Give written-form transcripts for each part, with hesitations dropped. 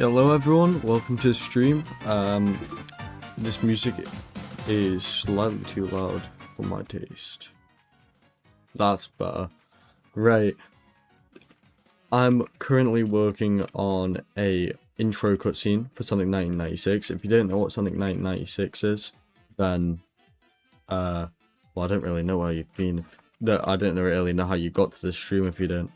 Hello everyone, welcome to the stream. This music is slightly too loud for my taste. That's better. Right. I'm currently working on a intro cutscene for Sonic 1996. If you don't know what Sonic 1996 is, then well, I don't really know where you've been. I don't really know how you got to this stream if you don't.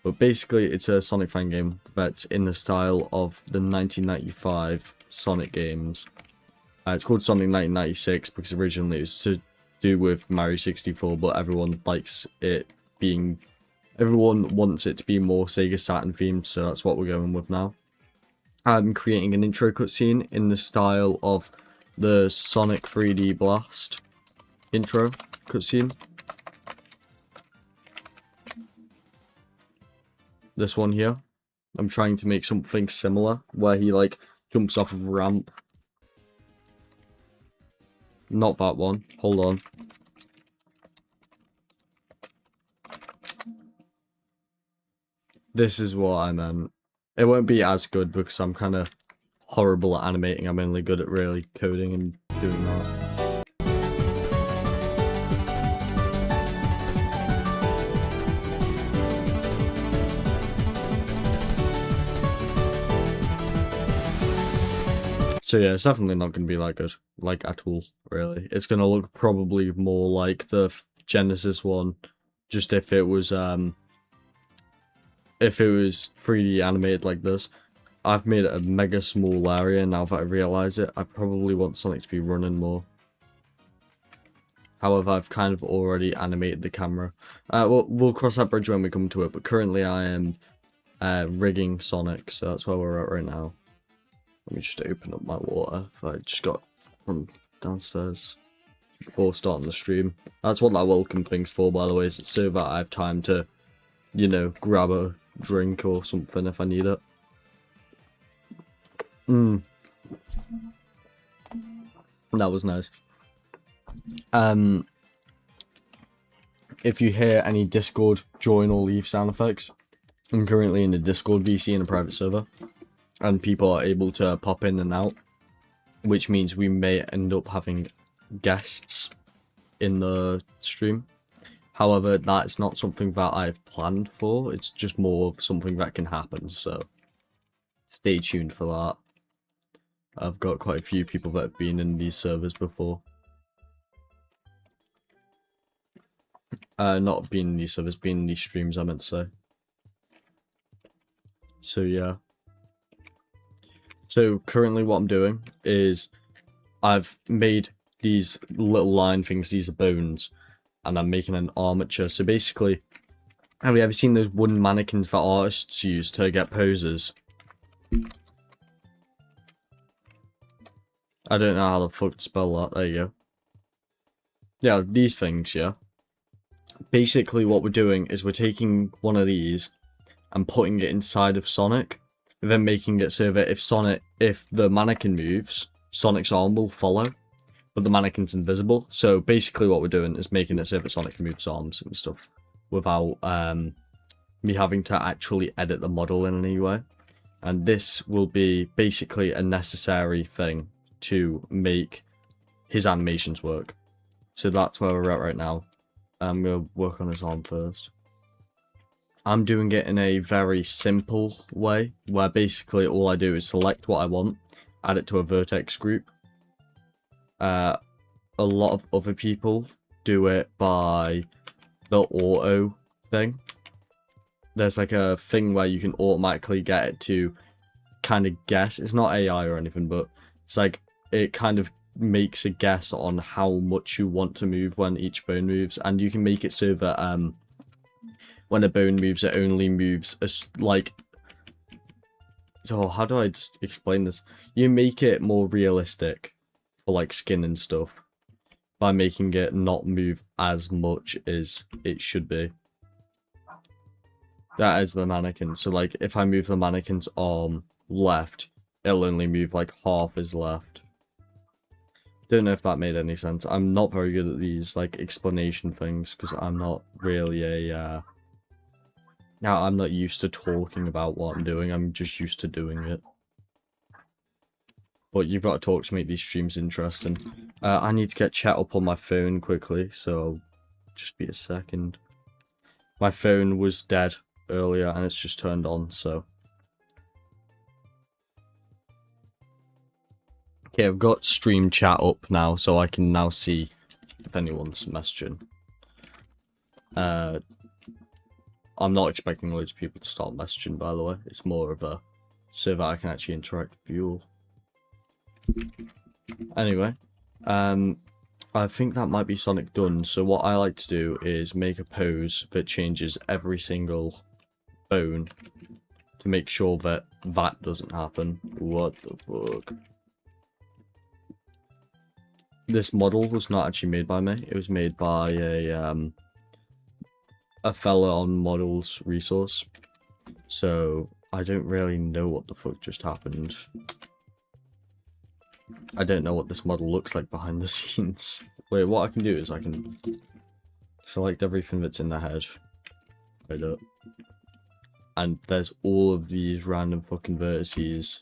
But basically, it's a Sonic fan game that's in the style of the 1995 Sonic games. It's called Sonic 1996 because originally it was to do with Mario 64, but everyone wants it to be more Sega Saturn themed, so that's what we're going with now. I'm creating an intro cutscene in the style of the Sonic 3D Blast intro cutscene. This one here. I'm trying to make something similar, where he, like, jumps off of a ramp. Not that one. Hold on. This is what I meant. It won't be as good because I'm kind of horrible at animating. I'm only good at really coding and doing that. So yeah, it's definitely not going to be that good, like, at all, really. It's going to look probably more like the Genesis one, just if it was 3D animated like this. I've made it a mega small area now that I realise it. I probably want Sonic to be running more. However, I've kind of already animated the camera. We'll cross that bridge when we come to it, but currently I am rigging Sonic, so that's where we're at right now. Let me just open up my water that I just got from downstairs before starting the stream. That's what that welcome thing's for, by the way, is so that I have time to, you know, grab a drink or something if I need it. That was nice. If you hear any Discord join or leave sound effects, I'm currently in the Discord VC in a private server. And people are able to pop in and out, which means we may end up having guests in the stream. However, that's not something that I've planned for. It's just more of something that can happen, so stay tuned for that. I've got quite a few people that have been in these servers before. Not been in these servers, been in these streams, I meant to say. So yeah. So currently what I'm doing is I've made these little line things, these are bones, and I'm making an armature. So basically, have you ever seen those wooden mannequins that artists use to get poses? I don't know how the fuck to spell that, there you go. Yeah, these things, yeah. Basically what we're doing is we're taking one of these and putting it inside of Sonic. Then making it so that if the mannequin moves, Sonic's arm will follow, but the mannequin's invisible. So basically what we're doing is making it so that Sonic can move his arms and stuff without me having to actually edit the model in any way. And this will be basically a necessary thing to make his animations work. So that's where we're at right now. I'm going to work on his arm first. I'm doing it in a very simple way, where basically all I do is select what I want, add it to a vertex group. A lot of other people do it by the auto thing. There's like a thing where you can automatically get it to kind of guess. It's not AI or anything, but it's like it kind of makes a guess on how much you want to move when each bone moves, and you can make it so that when a bone moves, it only moves like... Oh, how do I just explain this? You make it more realistic for like skin and stuff by making it not move as much as it should be. That is the mannequin. So like if I move the mannequin's arm left, it'll only move like half his left. Don't know if that made any sense. I'm not very good at these like explanation things because I'm not really a Now, I'm not used to talking about what I'm doing, I'm just used to doing it. But you've got to talk to make these streams interesting. I need to get chat up on my phone quickly, so just be a second. My phone was dead earlier and it's just turned on, so. Okay, I've got stream chat up now, so I can now see if anyone's messaging. I'm not expecting loads of people to start messaging, by the way. It's more of a so that I can actually interact with you all. Anyway, I think that might be Sonic done. So what I like to do is make a pose that changes every single bone to make sure that that doesn't happen. What the fuck? This model was not actually made by me. It was made by a fella on models resource. So I don't really know what the fuck just happened. I don't know what this model looks like behind the scenes. Wait, what I can do is I can select everything that's in the head. Right up. And there's all of these random fucking vertices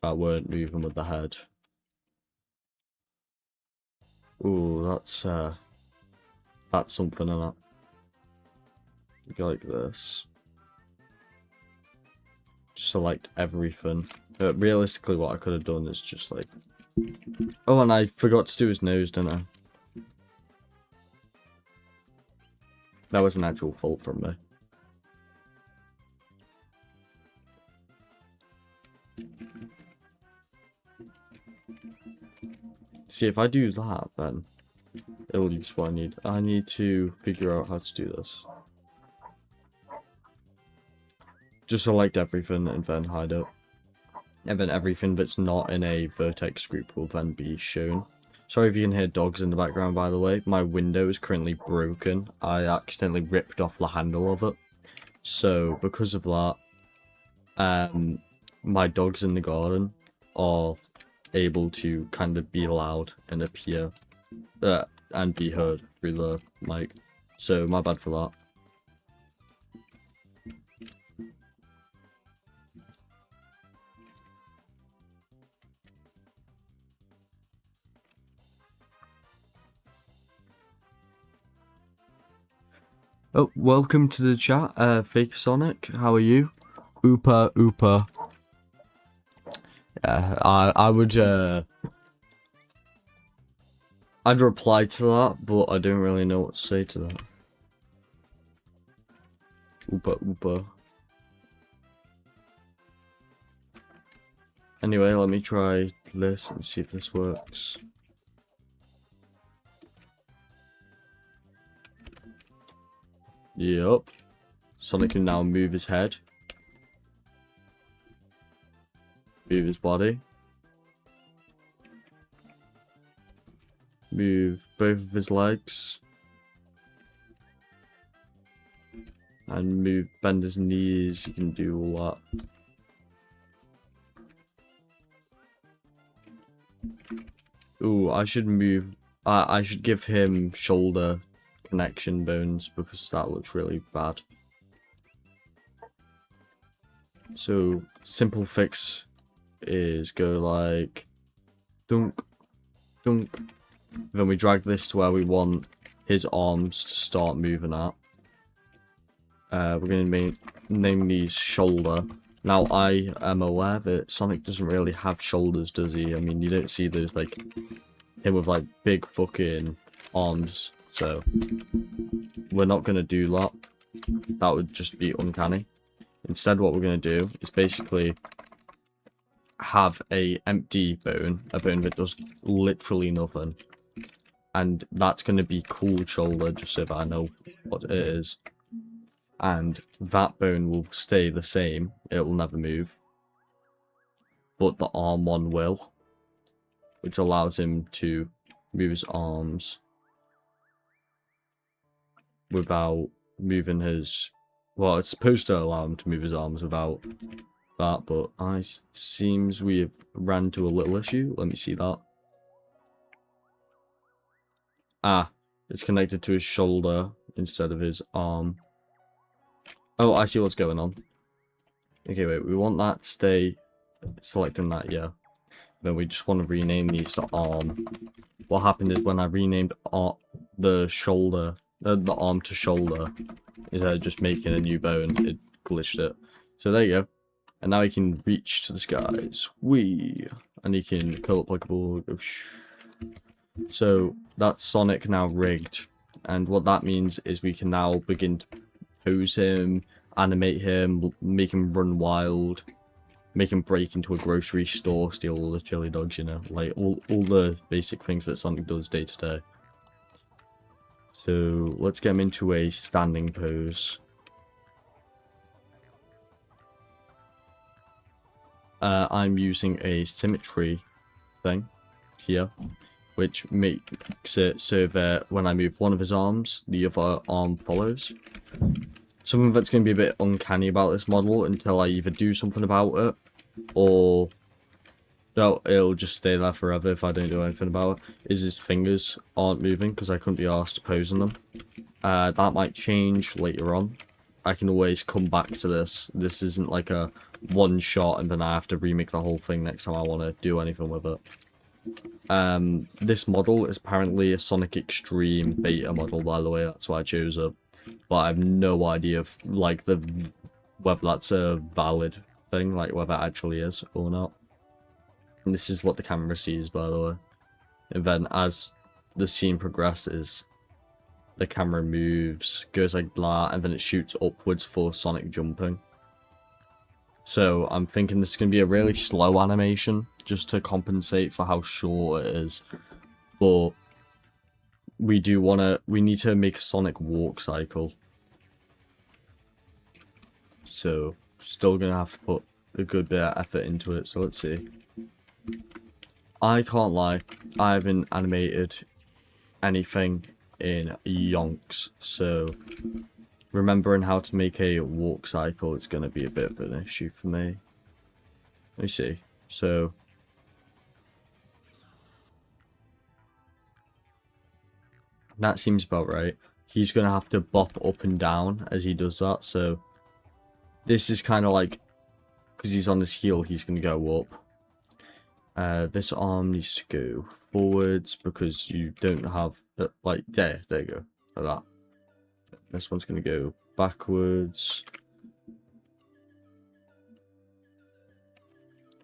that weren't moving with the head. Ooh, that's something in it. Go like this. Select everything. But realistically, what I could have done is just like... Oh, and I forgot to do his nose, didn't I? That was an actual fault from me. See, if I do that, then it'll use what I need. I need to figure out how to do this. Just select everything and then hide it. And then everything that's not in a vertex group will then be shown. Sorry if you can hear dogs in the background, by the way. My window is currently broken. I accidentally ripped off the handle of it. So, because of that, my dogs in the garden are able to kind of be loud and appear and be heard through the mic. So, my bad for that. Oh, welcome to the chat, Fake Sonic. How are you? Oopa, oopa. Yeah, I would, I'd reply to that, but I don't really know what to say to that. Oopa, oopa. Anyway, let me try this and see if this works. Yup. Sonic can now move his head. Move his body. Move both of his legs. And bend his knees. You can do all that. Ooh, I should move. I should give him shoulder connection bones because that looks really bad. So simple fix is go like dunk, dunk. Then we drag this to where we want his arms to start moving at. We're going to name these shoulder. Now I am aware that Sonic doesn't really have shoulders, does he? I mean, you don't see those like him with like big fucking arms. So we're not going to do that. That would just be uncanny. Instead, what we're going to do is basically have a empty bone, a bone that does literally nothing. And that's going to be cool shoulder, just so that I know what it is. And that bone will stay the same. It will never move. But the arm one will. Which allows him to move his arms without moving his... Well, it's supposed to allow him to move his arms without that, but seems we have ran to a little issue. Let me see that. Ah, it's connected to his shoulder instead of his arm. Oh, I see what's going on. Okay, wait, we want that to stay selecting that, yeah. then we just want to rename these to arm. What happened is when I renamed the shoulder, the arm to shoulder, instead of just making a new bone, it glitched it. So there you go. And now he can reach to the skies. Whee! And he can curl up like a ball. Go shh. So that's Sonic now rigged. And what that means is we can now begin to pose him, animate him, make him run wild, make him break into a grocery store, steal all the chili dogs, you know, like all the basic things that Sonic does day to day. So let's get him into a standing pose. I'm using a symmetry thing here, which makes it so that when I move one of his arms, the other arm follows. Something that's going to be a bit uncanny about this model until I either do something about it, or it'll just stay there forever if I don't do anything about it, is his fingers aren't moving because I couldn't be asked posing them. That might change later on. I can always come back to this. This isn't like a one shot and then I have to remake the whole thing next time I want to do anything with it. This model is apparently a Sonic Extreme beta model, by the way, that's why I chose it. But I have no idea if, like, whether that's a valid thing, like whether it actually is or not. And this is what the camera sees, by the way. And then as the scene progresses, the camera moves, goes like that, and then it shoots upwards for Sonic jumping. So I'm thinking this is going to be a really slow animation, just to compensate for how short it is. But we need to make a Sonic walk cycle. So still going to have to put a good bit of effort into it, so let's see. I can't lie, I haven't animated anything in yonks, so remembering how to make a walk cycle is going to be a bit of an issue for me. Let me see. So that seems about right. He's going to have to bop up and down as he does that, so this is kind of like, because he's on his heel, he's going to go up. This arm needs to go forwards because you don't have, like, there you go, like that. This one's going to go backwards.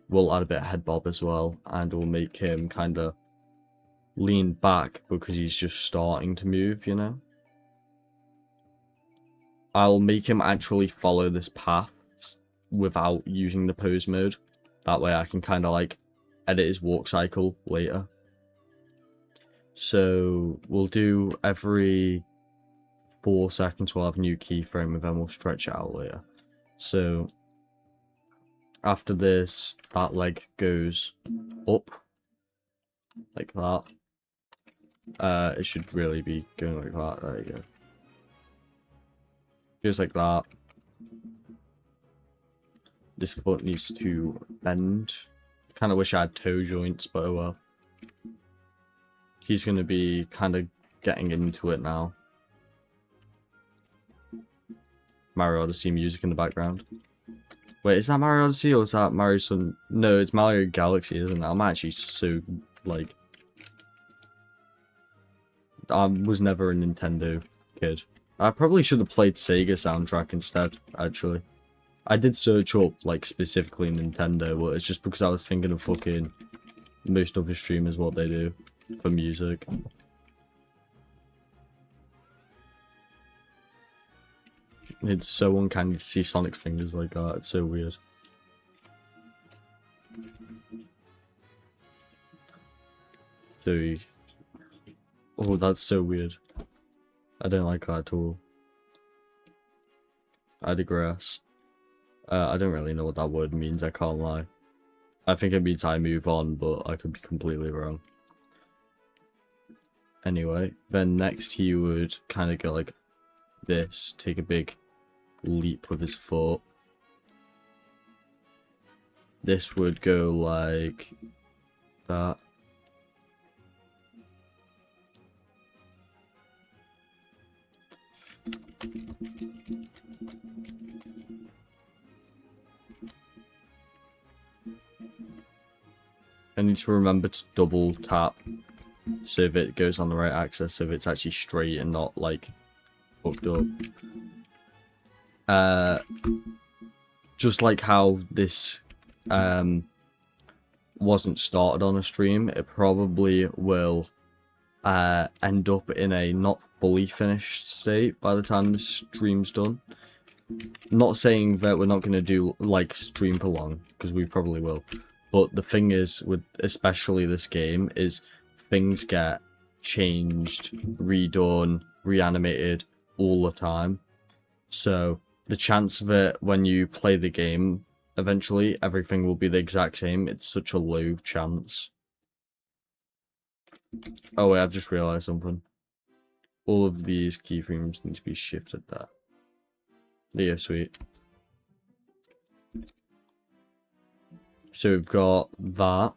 We'll add a bit of head bob as well, and we'll make him kind of lean back because he's just starting to move, you know? I'll make him actually follow this path without using the pose mode. That way I can kind of like edit his walk cycle later. So we'll do every 4 seconds we'll have a new keyframe and then we'll stretch it out later. So after this, that leg goes up like that. It should really be going like that. There you go. Goes like that. This foot needs to bend. Kind of wish I had toe joints, but oh well. He's going to be kind of getting into it now. Mario Odyssey music in the background. Wait, is that Mario Odyssey or is that Mario Sun? No, it's Mario Galaxy, isn't it? I'm actually so, like... I was never a Nintendo kid. I probably should have played Sega soundtrack instead, actually. I did search up, like, specifically Nintendo, but it's just because I was thinking of fucking most other streamers, what they do for music. It's so uncanny to see Sonic's fingers like that, it's so weird. So, oh, that's so weird. I don't like that at all. I digress. I don't really know what that word means, I can't lie. I think it means I move on, but I could be completely wrong. Anyway, then next he would kind of go like this, take a big leap with his foot. This would go like that. And need to remember to double tap so if it goes on the right axis, so if it's actually straight and not like fucked up. Just like how this wasn't started on a stream, it probably will end up in a not fully finished state by the time this stream's done. Not saying that we're not going to do like stream for long, because we probably will, but the thing is with especially this game is things get changed, redone, reanimated all the time. So the chance of it when you play the game eventually everything will be the exact same, it's such a low chance. Oh wait, I've just realized something. All of these keyframes need to be shifted there. Yeah, sweet. So we've got that.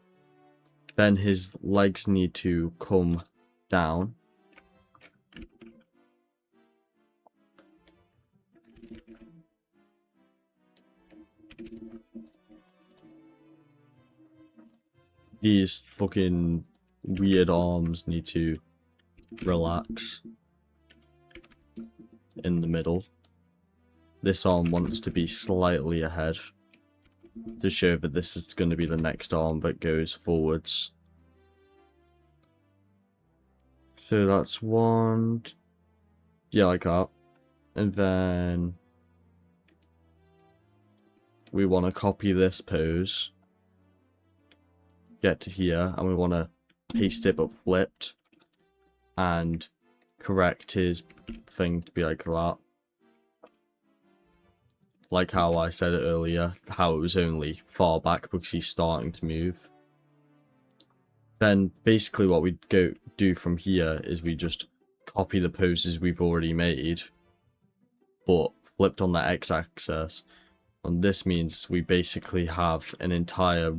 Then his legs need to come down. These fucking weird arms need to relax in the middle. This arm wants to be slightly ahead to show that this is going to be the next arm that goes forwards. So that's one, yeah, like that. And then we want to copy this pose, get to here, and we want to paste it but flipped and correct his thing to be like that. Like how I said it earlier, how it was only far back because he's starting to move. Then basically what we do from here is we just copy the poses we've already made, but flipped on the x-axis. And this means we basically have an entire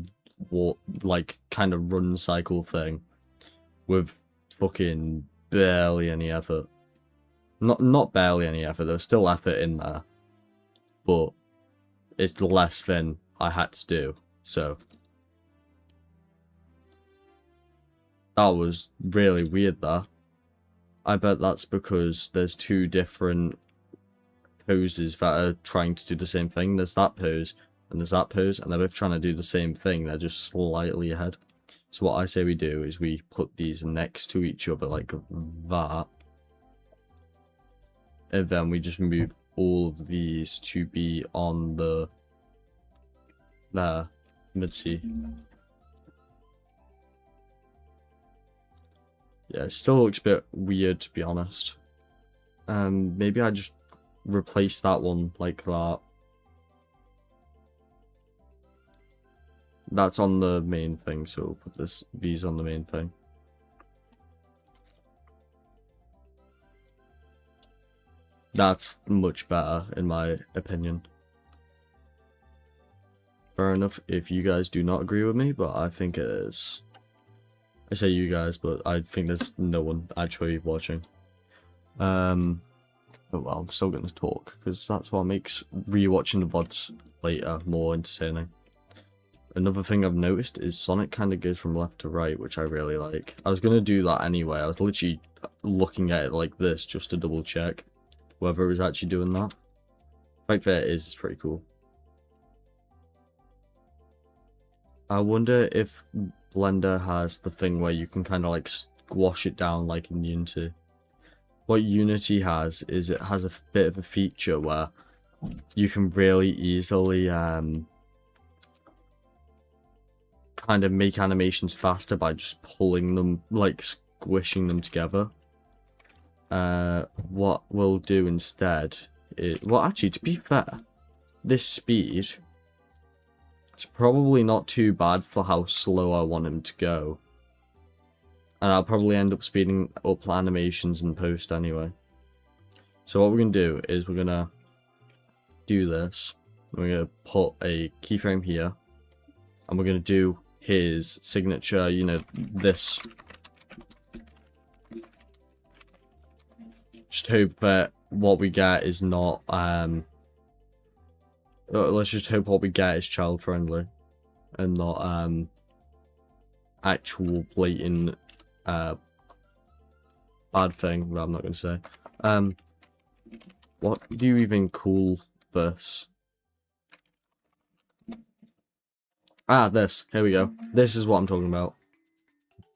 like kind of run cycle thing with fucking barely any effort. Not barely any effort, there's still effort in there, but it's less than I had to do. So that was really weird there. I bet that's because there's two different poses that are trying to do the same thing. There's that pose and there's that pose, and they're both trying to do the same thing, they're just slightly ahead. So what I say we do is we put these next to each other like that, and then we just move all of these to be on the there. Let's see. Yeah, it still looks a bit weird to be honest. Maybe I just replace that one like that. That's on the main thing, so we'll put these on the main thing. That's much better, in my opinion. Fair enough if you guys do not agree with me, but I think it is. I say you guys, but I think there's no one actually watching. Oh well, I'm still going to talk, because that's what makes rewatching the VODs later more entertaining. Another thing I've noticed is Sonic kind of goes from left to right, which I really like. I was going to do that anyway. I was literally looking at it like this just to double check whether it was actually doing that. The fact that it is pretty cool. I wonder if Blender has the thing where you can kind of like squash it down like in Unity. What Unity has is it has a bit of a feature where you can really easily kind of make animations faster by just pulling them, like squishing them together. What we'll do instead is, well actually to be fair, this speed is probably not too bad for how slow I want him to go. And I'll probably end up speeding up animations in post anyway. So what we're going to do is we're going to do this. We're going to put a keyframe here. And we're going to do his signature, you know, this. Just hope that what we get is not, let's just hope what we get is child friendly. And not, actual blatant bad thing that I'm not going to say. What do you even call this? Ah, this. Here we go. This is what I'm talking about.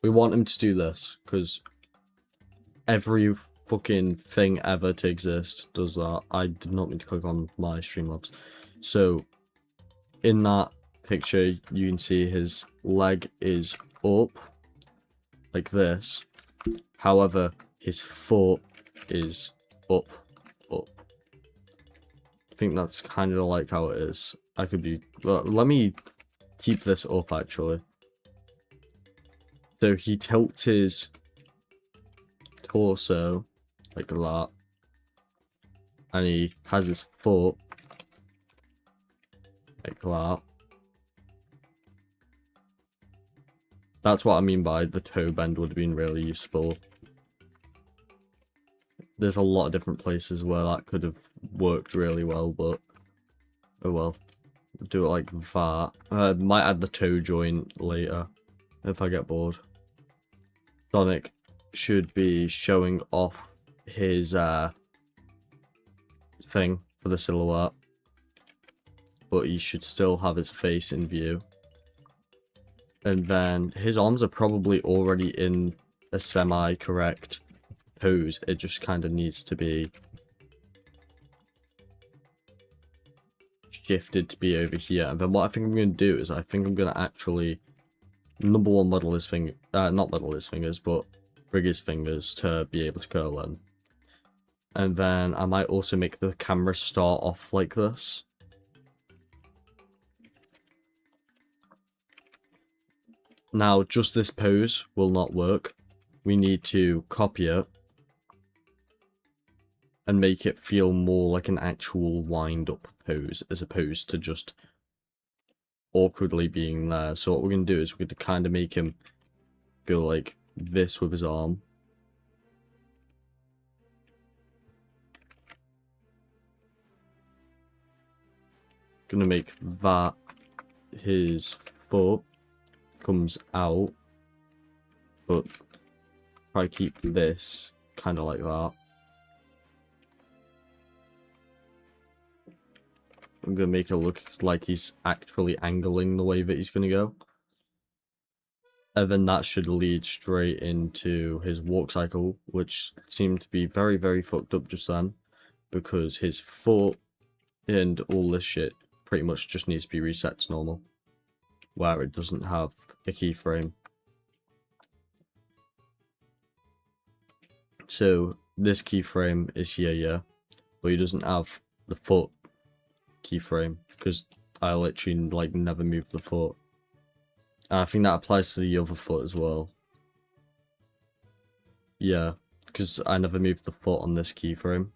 We want him to do this, because every fucking thing ever to exist does that. I did not mean to click on my Streamlabs. So, in that picture, you can see his leg is up, like this. However, his foot is up. I think that's kind of like how it is. I could be... Well, let me keep this up, actually. So he tilts his torso like that. And he has his foot like that. That's what I mean by the toe bend would have been really useful. There's a lot of different places where that could have worked really well, but oh well. Do it like that. Might add the toe joint later if I get bored. Sonic should be showing off his thing for the silhouette, but he should still have his face in view. And then his arms are probably already in a semi-correct pose. It just kind of needs to be shifted to be over here. And then what I think I'm going to do is I think I'm going to actually number one model his finger, not model his fingers, but rig his fingers to be able to curl in. And then I might also make the camera start off like this. Now, just this pose will not work. We need to copy it and make it feel more like an actual wind-up pose, as opposed to just awkwardly being there. So what we're going to do is we're going to kind of make him go like this with his arm. Going to make that his foot comes out, but try to keep this kind of like that. I'm going to make it look like he's actually angling the way that he's going to go. And then that should lead straight into his walk cycle, which seemed to be very, very fucked up just then. Because his foot and all this shit pretty much just needs to be reset to normal. Where it doesn't have a keyframe. So this keyframe is here, yeah. But he doesn't have the foot keyframe, because I literally like never moved the foot. And I think that applies to the other foot as well. Yeah, because I never moved the foot on this keyframe.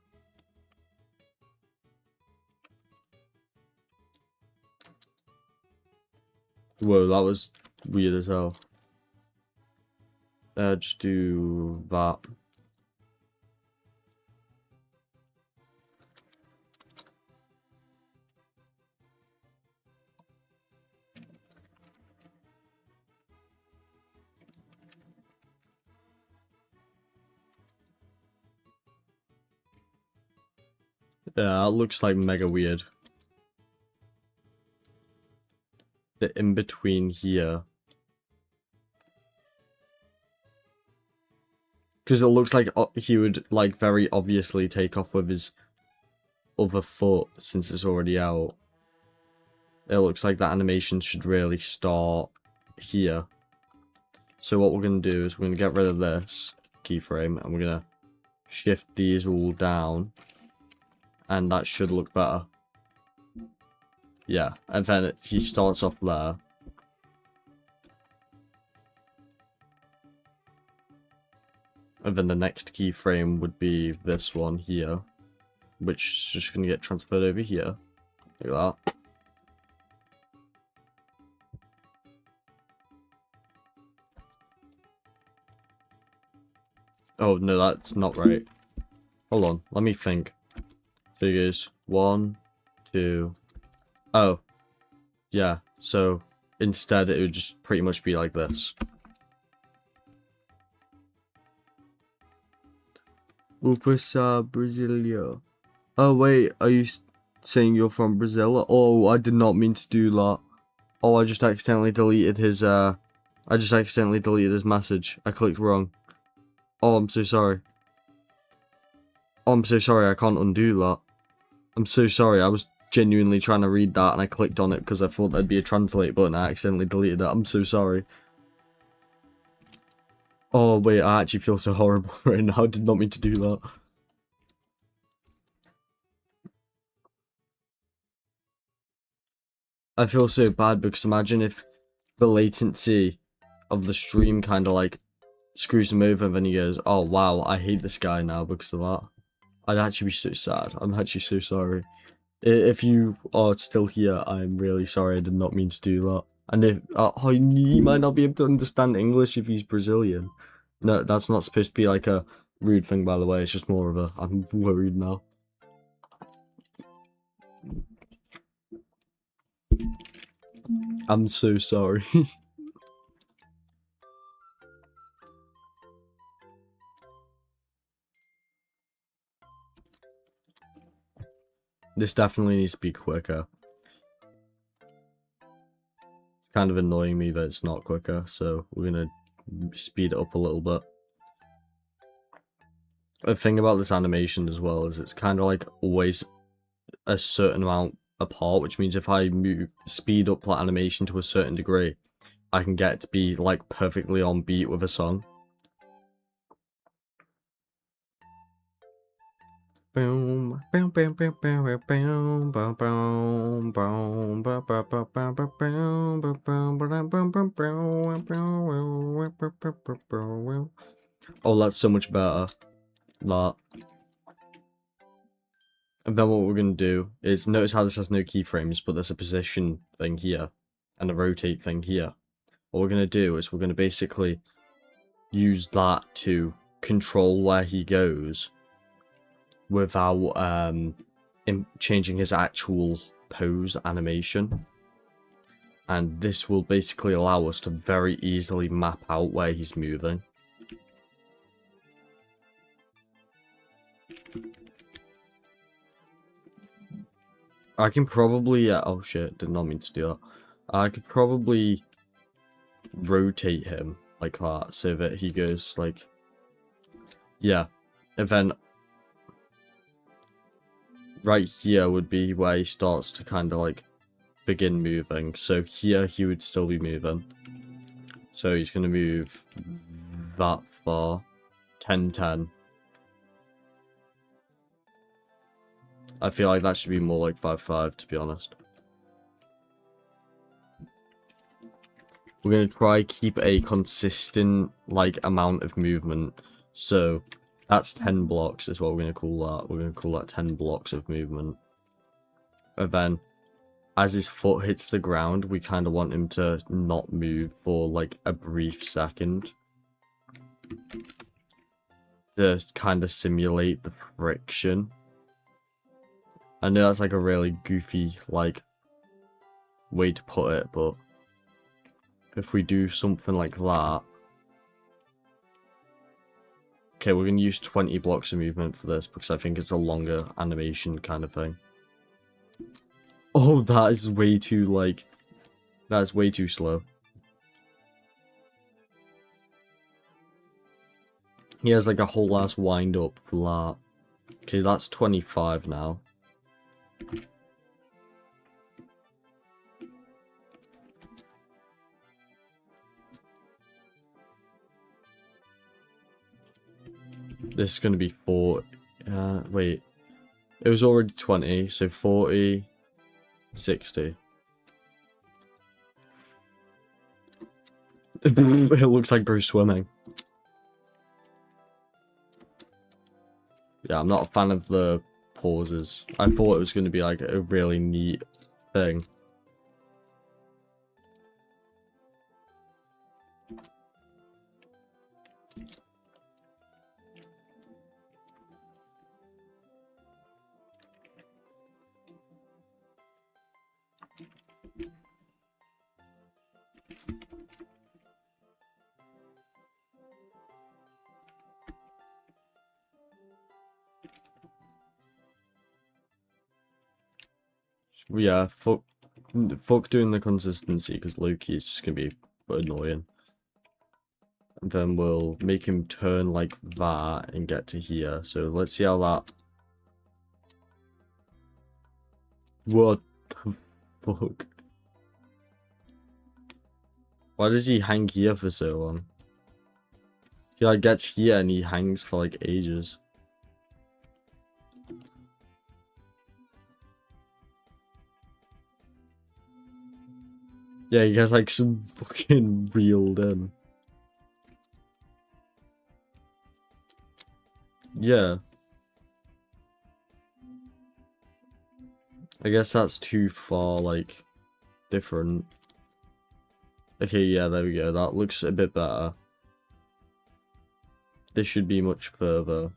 Whoa, that was weird as hell. Just do that. Yeah, it looks like mega weird. The in-between here. Because it looks like he would, like, very obviously take off with his other foot, since it's already out. It looks like that animation should really start here. So what we're going to do is we're going to get rid of this keyframe, and we're going to shift these all down. And that should look better. Yeah, and then he starts off there. And then the next keyframe would be this one here, which is just going to get transferred over here, like that. Oh, no, that's not right. Hold on, let me think. So it goes 1, 2... Oh, yeah, so instead it would just pretty much be like this. Upasa Brasilia. Oh wait, are you saying you're from Brazil? Oh, I did not mean to do that. Oh, I just accidentally deleted his message. I clicked wrong. Oh, I'm so sorry. Oh, I'm so sorry, I can't undo that. I'm so sorry, I was genuinely trying to read that and I clicked on it because I thought there'd be a translate button. I accidentally deleted it. I'm so sorry. Oh wait, I actually feel so horrible right now. I did not mean to do that. I feel so bad because imagine if the latency of the stream kind of like screws him over and then he goes, oh wow, I hate this guy now because of that. I'd actually be so sad. I'm actually so sorry. If you are still here, I'm really sorry. I did not mean to do that. And if he might not be able to understand English if he's Brazilian. No, that's not supposed to be like a rude thing, by the way. It's just more of a, I'm worried now. I'm so sorry. This definitely needs to be quicker. Kind of annoying me that it's not quicker, so we're gonna speed it up a little bit. The thing about this animation as well is it's kind of like always a certain amount apart, which means if I speed up that animation to a certain degree, I can get it to be like perfectly on beat with a song. Boom, boom, boom, boom, boom, boom, boom, boom, boom, boom, boom, boom. Oh, that's so much better. That. And then what we're going to do is, notice how this has no keyframes, but there's a position thing here, and a rotate thing here. What we're going to do is we're going to basically use that to control where he goes without changing his actual pose animation. And this will basically allow us to very easily map out where he's moving. I can probably, oh shit, did not mean to do that. I could probably rotate him like that so that he goes like, yeah, and then right here would be where he starts to kind of like begin moving. So here he would still be moving. So he's going to move that far. 10, 10. I feel like that should be more like 5, 5 to be honest. We're going to try keep a consistent like amount of movement. So that's 10 blocks is what we're going to call that. We're going to call that 10 blocks of movement. And then as his foot hits the ground, we kind of want him to not move for like a brief second. To kind of simulate the friction. I know that's like a really goofy like way to put it, but if we do something like that. Okay, we're going to use 20 blocks of movement for this because I think it's a longer animation kind of thing. Oh, that is way too like, that is way too slow. He has like a whole ass wind up for that. Okay, that's 25 now. This is going to be 4. Wait. It was already 20, so 40, 60. It looks like Bruce swimming. Yeah, I'm not a fan of the pauses. I thought it was going to be like a really neat thing. Yeah, fuck doing the consistency, because Loki is just gonna be annoying. And then we'll make him turn like that and get to here. So let's see how that... What the fuck? Why does he hang here for so long? He like gets here and he hangs for like ages. Yeah, he gets like some fucking reeled in. Yeah. I guess that's too far, like, different. Okay, yeah, there we go. That looks a bit better. This should be much further.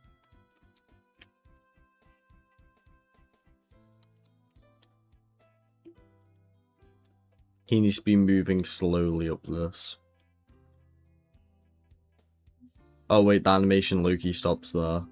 He needs to be moving slowly up this. Oh wait, the animation Loki stops there.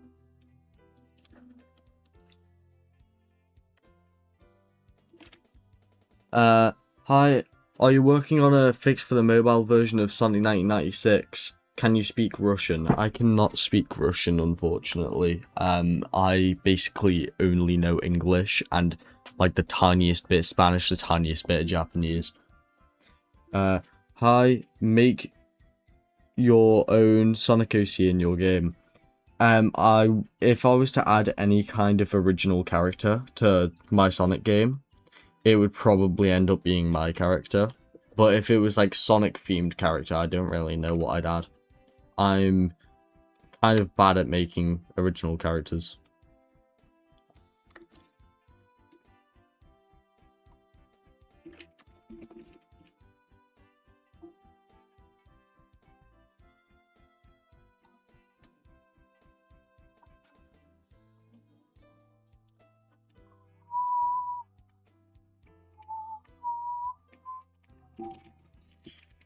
Hi. Are you working on a fix for the mobile version of Sonic 1996? Can you speak Russian? I cannot speak Russian, unfortunately. I basically only know English and like the tiniest bit of Spanish, the tiniest bit of Japanese. Hi, make your own Sonic OC in your game. If I was to add any kind of original character to my Sonic game, it would probably end up being my character. But if it was like Sonic themed character, I don't really know what I'd add. I'm kind of bad at making original characters.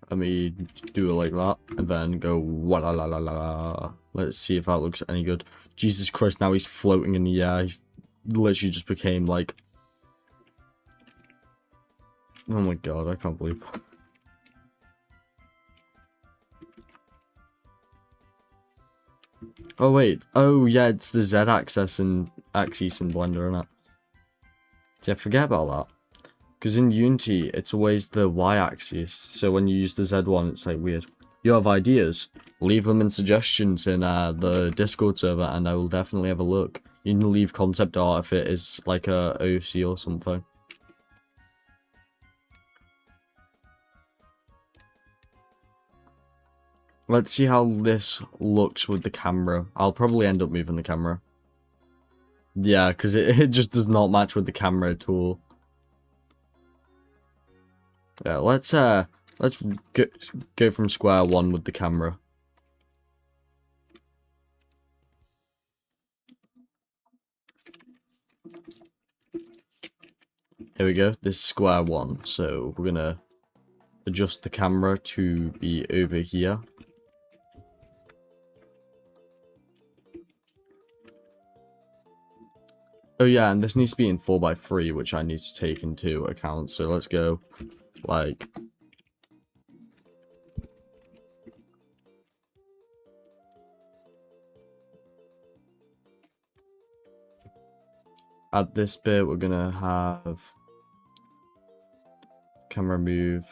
Let me do it like that, and then go la la la la. Let's see if that looks any good. Jesus Christ, now he's floating in the air. He's literally just became like... Oh my god, I can't believe... Oh wait, oh yeah, it's the Z-axis and axis in Blender, isn't it? Yeah, forget about that. Because in Unity, it's always the y-axis, so when you use the Z one, it's like weird. You have ideas? Leave them in suggestions in the Discord server, and I will definitely have a look. You can leave concept art if it is like a OC or something. Let's see how this looks with the camera. I'll probably end up moving the camera. Yeah, because it just does not match with the camera at all. Yeah, let's go from square one with the camera. Here we go, this is square one, so we're gonna adjust the camera to be over here. Oh yeah, and this needs to be in 4x3, which I need to take into account, so let's go, like... At this bit, we're gonna have... camera move...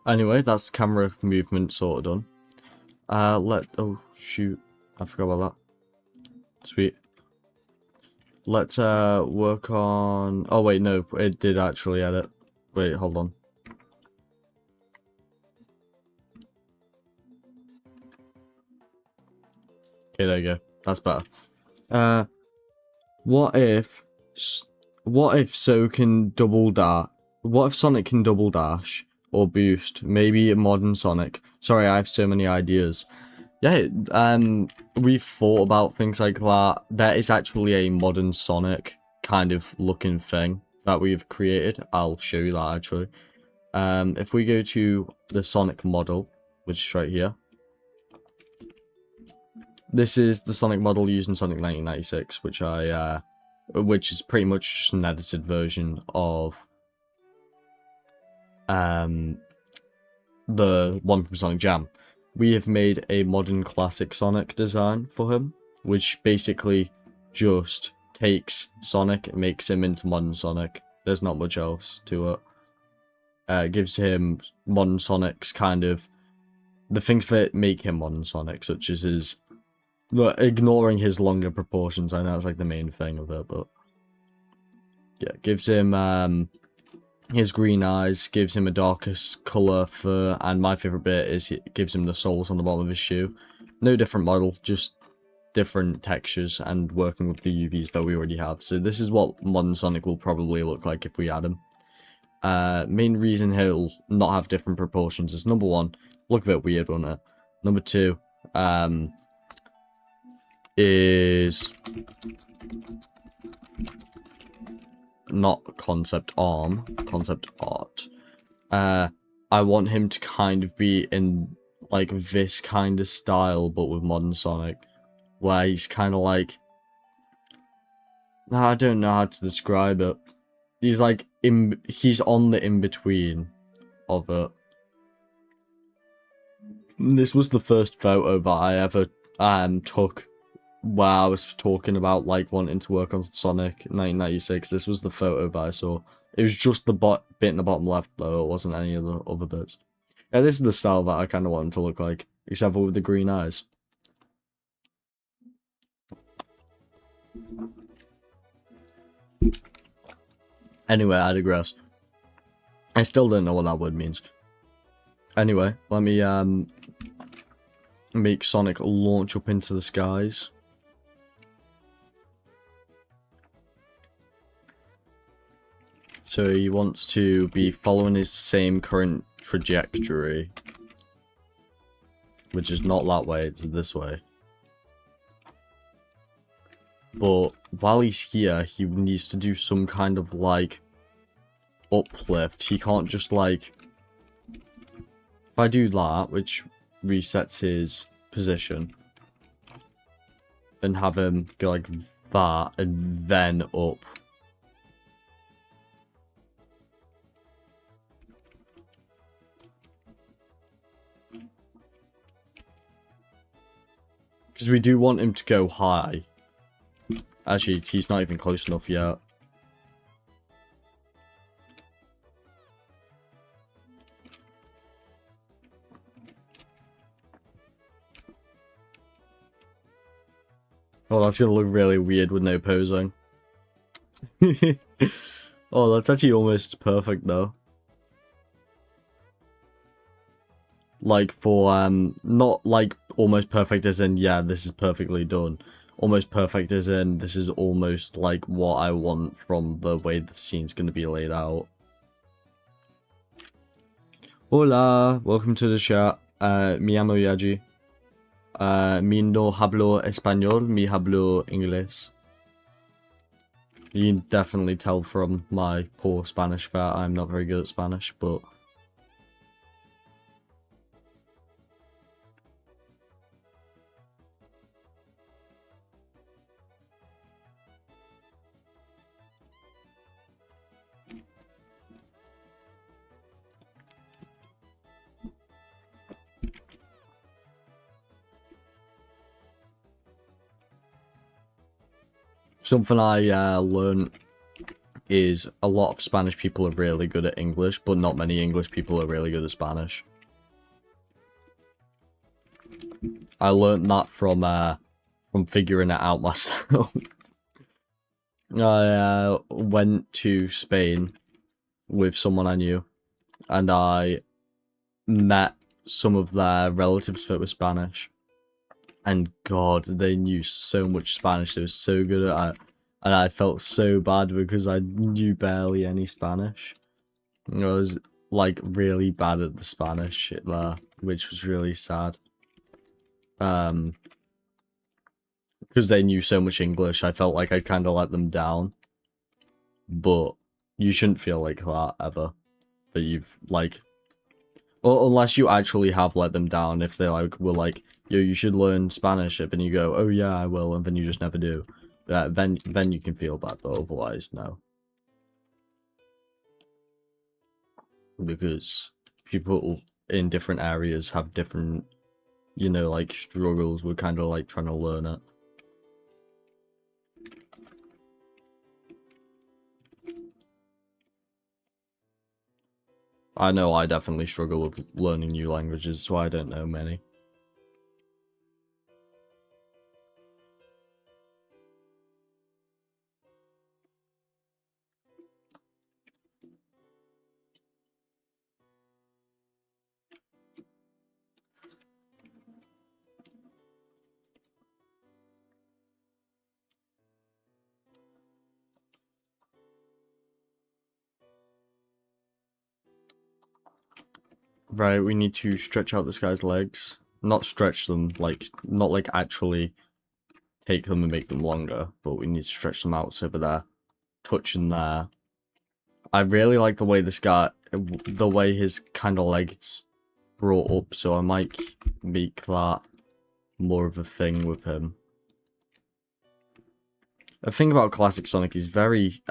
Anyway, that's camera movement sort of done. Oh shoot, I forgot about that. Sweet. Let's work on. Oh wait, no, it did actually edit. Wait, hold on. Okay, there you go. That's better. What if so can double dash? What if Sonic can double dash or boost? Maybe a modern Sonic. Sorry, I have so many ideas. Yeah, we've thought about things like that. There is actually a modern Sonic kind of looking thing that we've created. I'll show you that actually. If we go to the Sonic model, which is right here. This is the Sonic model using Sonic 1996, which is pretty much just an edited version of the one from Sonic Jam. We have made a modern classic Sonic design for him, which basically just takes Sonic and makes him into modern Sonic. There's not much else to it. Gives him modern Sonic's kind of the things that make him modern Sonic, such as his ignoring his longer proportions. I know that's like the main thing of it, but yeah, gives him his green eyes, gives him a darker color fur, and my favorite bit is it gives him the soles on the bottom of his shoe. No different model, just different textures and working with the UVs that we already have. So this is what modern Sonic will probably look like if we add him. Main reason he'll not have different proportions is number one, look a bit weird, won't it? Number two, is not concept arm, concept art. I want him to kind of be in like this kind of style, but with modern Sonic, where he's kind of like, I don't know how to describe it. He's like he's on the in between of it. This was the first photo that I ever took. Wow, I was talking about like wanting to work on Sonic 1996. This was the photo that I saw. It was just the bit in the bottom left though. It wasn't any of the other bits. Yeah, this is the style that I kind of want him to look like, except for with the green eyes. Anyway, I digress. I still don't know what that word means. Anyway, let me make Sonic launch up into the skies. So he wants to be following his same current trajectory, which is not that way, it's this way. But while he's here, he needs to do some kind of like uplift. He can't just like, if I do that, which resets his position, and have him go like that and then up. Because we do want him to go high. Actually, he's not even close enough yet. Oh, that's gonna look really weird with no posing. Oh, that's actually almost perfect though. Like for, not like almost perfect as in, yeah, this is perfectly done. Almost perfect as in, this is almost like what I want from the way the scene's gonna be laid out. Hola, welcome to the chat. Me llamo Yaji. Mi no hablo español, mi hablo inglés. You can definitely tell from my poor Spanish that I'm not very good at Spanish, but... Something I learned is a lot of Spanish people are really good at English, but not many English people are really good at Spanish. I learned that from figuring it out myself. I went to Spain with someone I knew, and I met some of their relatives that were Spanish. And God, they knew so much Spanish. They were so good at it. And I felt so bad because I knew barely any Spanish. I was, like, really bad at the Spanish shit there, which was really sad. Because they knew so much English, I felt like I kind of let them down. But you shouldn't feel like that, ever. That you've, like... Well, unless you actually have let them down, if they, like, were like, yo, you should learn Spanish, and you go, oh yeah, I will, and then you just never do. Then you can feel bad, but otherwise, no. Because people in different areas have different, you know, like, struggles with kind of, like, trying to learn it. I know I definitely struggle with learning new languages, so I don't know many. Right, we need to stretch out this guy's legs. Not stretch them, like, not like actually take them and make them longer, but we need to stretch them out so they're touching there. I really like the way this guy, the way his kind of legs brought up, so I might make that more of a thing with him. The thing about Classic Sonic, he's very,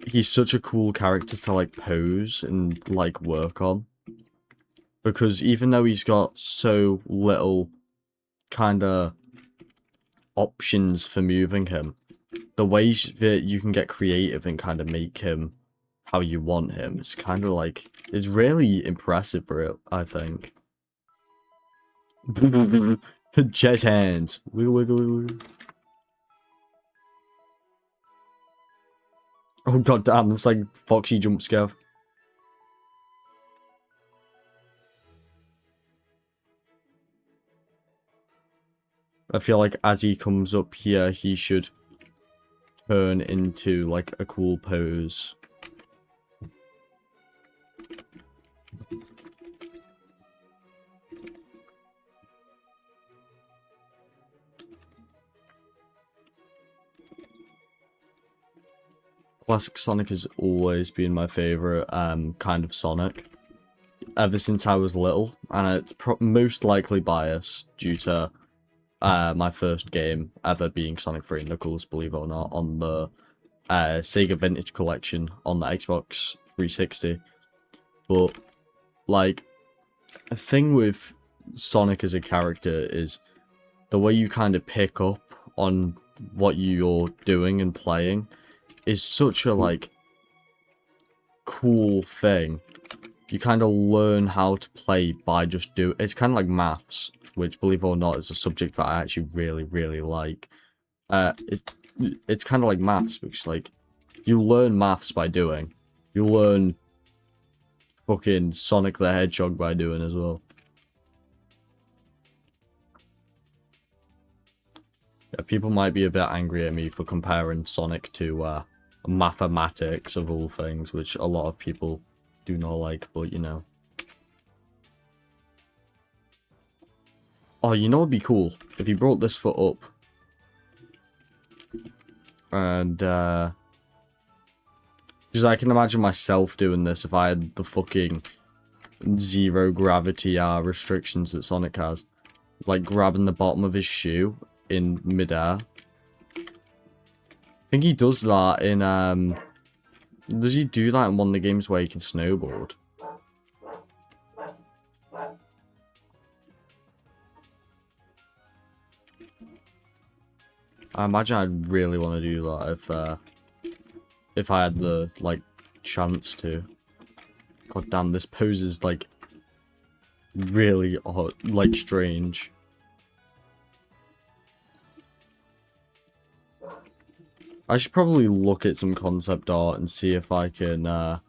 he's such a cool character to, like, pose and, like, work on. Because even though he's got so little kind of options for moving him, the ways that you can get creative and kind of make him how you want him, it's kind of like, it's really impressive for it, I think. Jazz hands. Wiggle, wiggle, wiggle. Oh god damn, it's like Foxy jumpscare. I feel like as he comes up here, he should turn into like a cool pose. Classic Sonic has always been my favourite kind of Sonic. Ever since I was little, and it's most likely biased due to my first game ever being Sonic 3 Knuckles, believe it or not, on the Sega Vintage Collection on the Xbox 360. But, like, a thing with Sonic as a character is the way you kind of pick up on what you're doing and playing is such a, like, cool thing. You kind of learn how to play by just it's kind of like maths, which, believe it or not, is a subject that I actually really, really like. It's kind of like maths, because, like, you learn maths by doing. You learn fucking Sonic the Hedgehog by doing as well. Yeah, people might be a bit angry at me for comparing Sonic to mathematics of all things, which a lot of people do not like, but you know. Oh, you know what'd be cool? If you brought this foot up. And, because I can imagine myself doing this if I had the fucking zero gravity restrictions that Sonic has. Like, grabbing the bottom of his shoe in midair. I think he does that in, does he do that in one of the games where he can snowboard? I imagine I'd really want to do that if if I had the, like, chance to. God damn, this pose is, like, really odd, like, strange. I should probably look at some concept art and see if I can,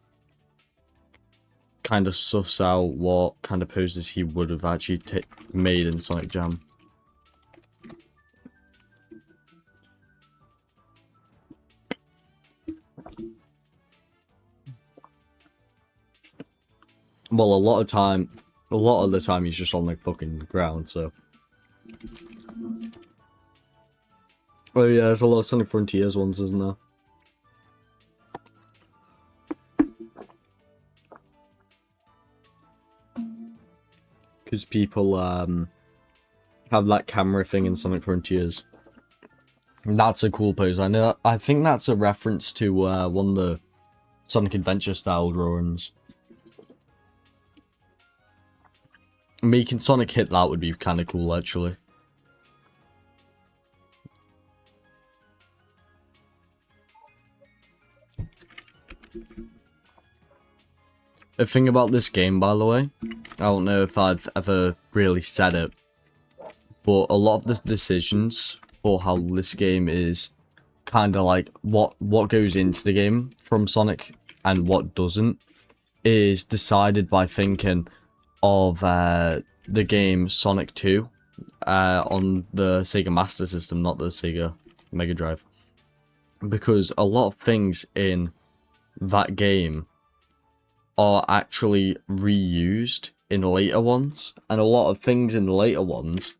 kind of suss out what kind of poses he would have actually made in Sonic Jam. Well, a lot of the time he's just on the fucking ground, so. Oh yeah, there's a lot of Sonic Frontiers ones, isn't there? Because people have that camera thing in Sonic Frontiers. That's a cool pose. I think that's a reference to one of the Sonic Adventure style drawings. Making Sonic hit that would be kind of cool, actually. The thing about this game, by the way, I don't know if I've ever really said it, but a lot of the decisions for how this game is kind of like what goes into the game from Sonic and what doesn't is decided by thinking of the game Sonic 2 on the Sega Master System, not the Sega Mega Drive. Because a lot of things in that game are actually reused in later ones, and a lot of things in the later ones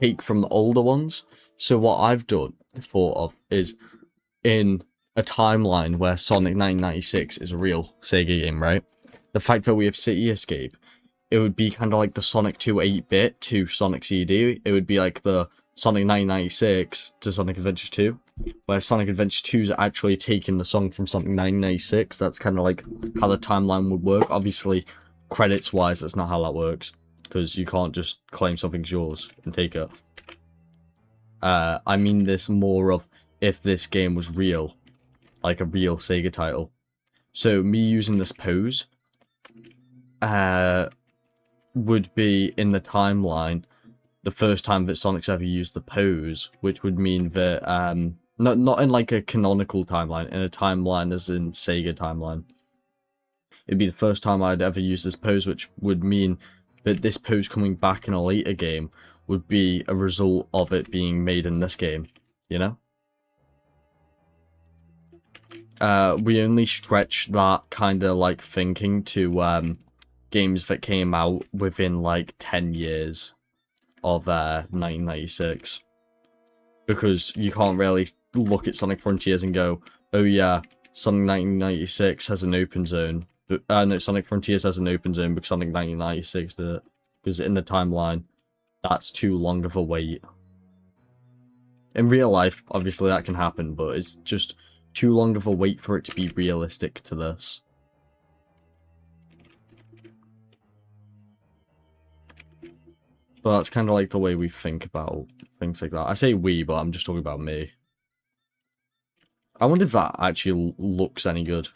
take from the older ones. So what I've thought of is, in a timeline where Sonic 1996 is a real Sega game, right? The fact that we have City Escape, it would be kind of like the Sonic 2 8-bit to Sonic CD. It would be like the Sonic 1996 to Sonic Adventure 2, where Sonic Adventure 2 is actually taking the song from Sonic 1996. That's kind of like how the timeline would work. Obviously, credits-wise, that's not how that works, because you can't just claim something's yours and take it. I mean this more of if this game was real, like a real Sega title. So me using this pose would be in the timeline the first time that Sonic's ever used the pose, which would mean that not in like a canonical timeline, in a timeline as in Sega timeline. It'd be the first time I'd ever use this pose, which would mean that this pose coming back in a later game would be a result of it being made in this game, you know? We only stretch that kind of like thinking to games that came out within like 10 years of 1996, because you can't really look at Sonic Frontiers and go, oh yeah, Sonic 1996 has an open zone, but no, Sonic Frontiers has an open zone because Sonic 1996 did it, because in the timeline that's too long of a wait. In real life, obviously that can happen, but it's just too long of a wait for it to be realistic to this. But that's kind of like the way we think about things like that. I say we, but I'm just talking about me. I wonder if that actually looks any good.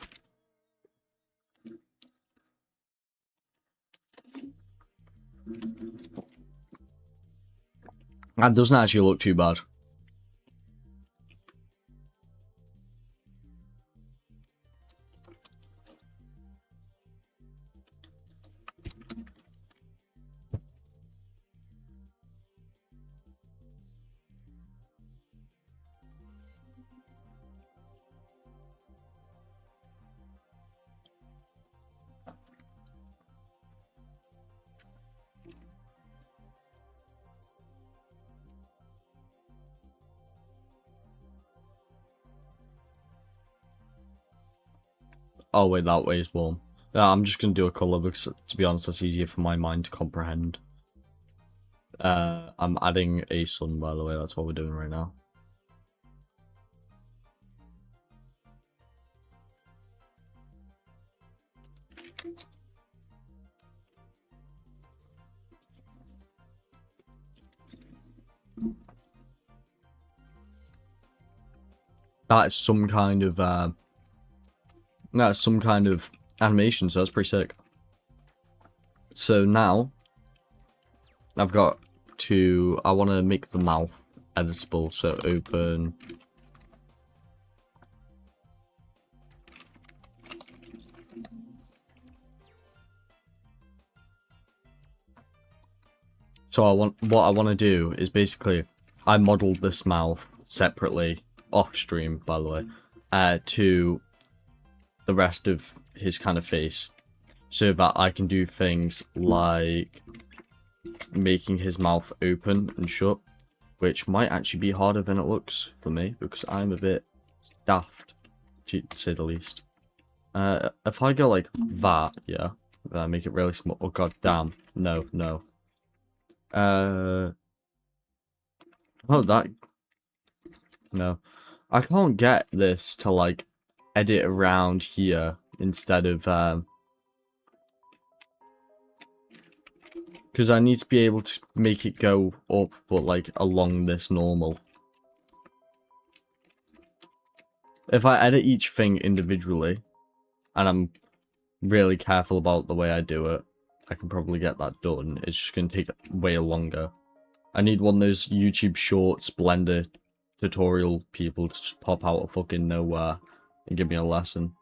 That doesn't actually look too bad. Oh wait, that way is warm. Yeah, I'm just gonna do a colour because, to be honest, that's easier for my mind to comprehend. I'm adding a sun, by the way, that's what we're doing right now. That is some kind of That's some kind of animation, so that's pretty sick. So now, I've got to, I want to make the mouth editable, so open. So what I want to do is basically, I modeled this mouth separately, off stream by the way, to the rest of his kind of face, so that I can do things like making his mouth open and shut, which might actually be harder than it looks for me, because I'm a bit daft, to say the least. If I go like that, yeah, make it really small. Oh god damn, no. Oh, that, no. I can't get this to like edit around here instead of because I need to be able to make it go up, but like along this normal. If I edit each thing individually, and I'm really careful about the way I do it, I can probably get that done. It's just going to take way longer. I need one of those YouTube Shorts Blender tutorial people to just pop out of fucking nowhere and give me a lesson.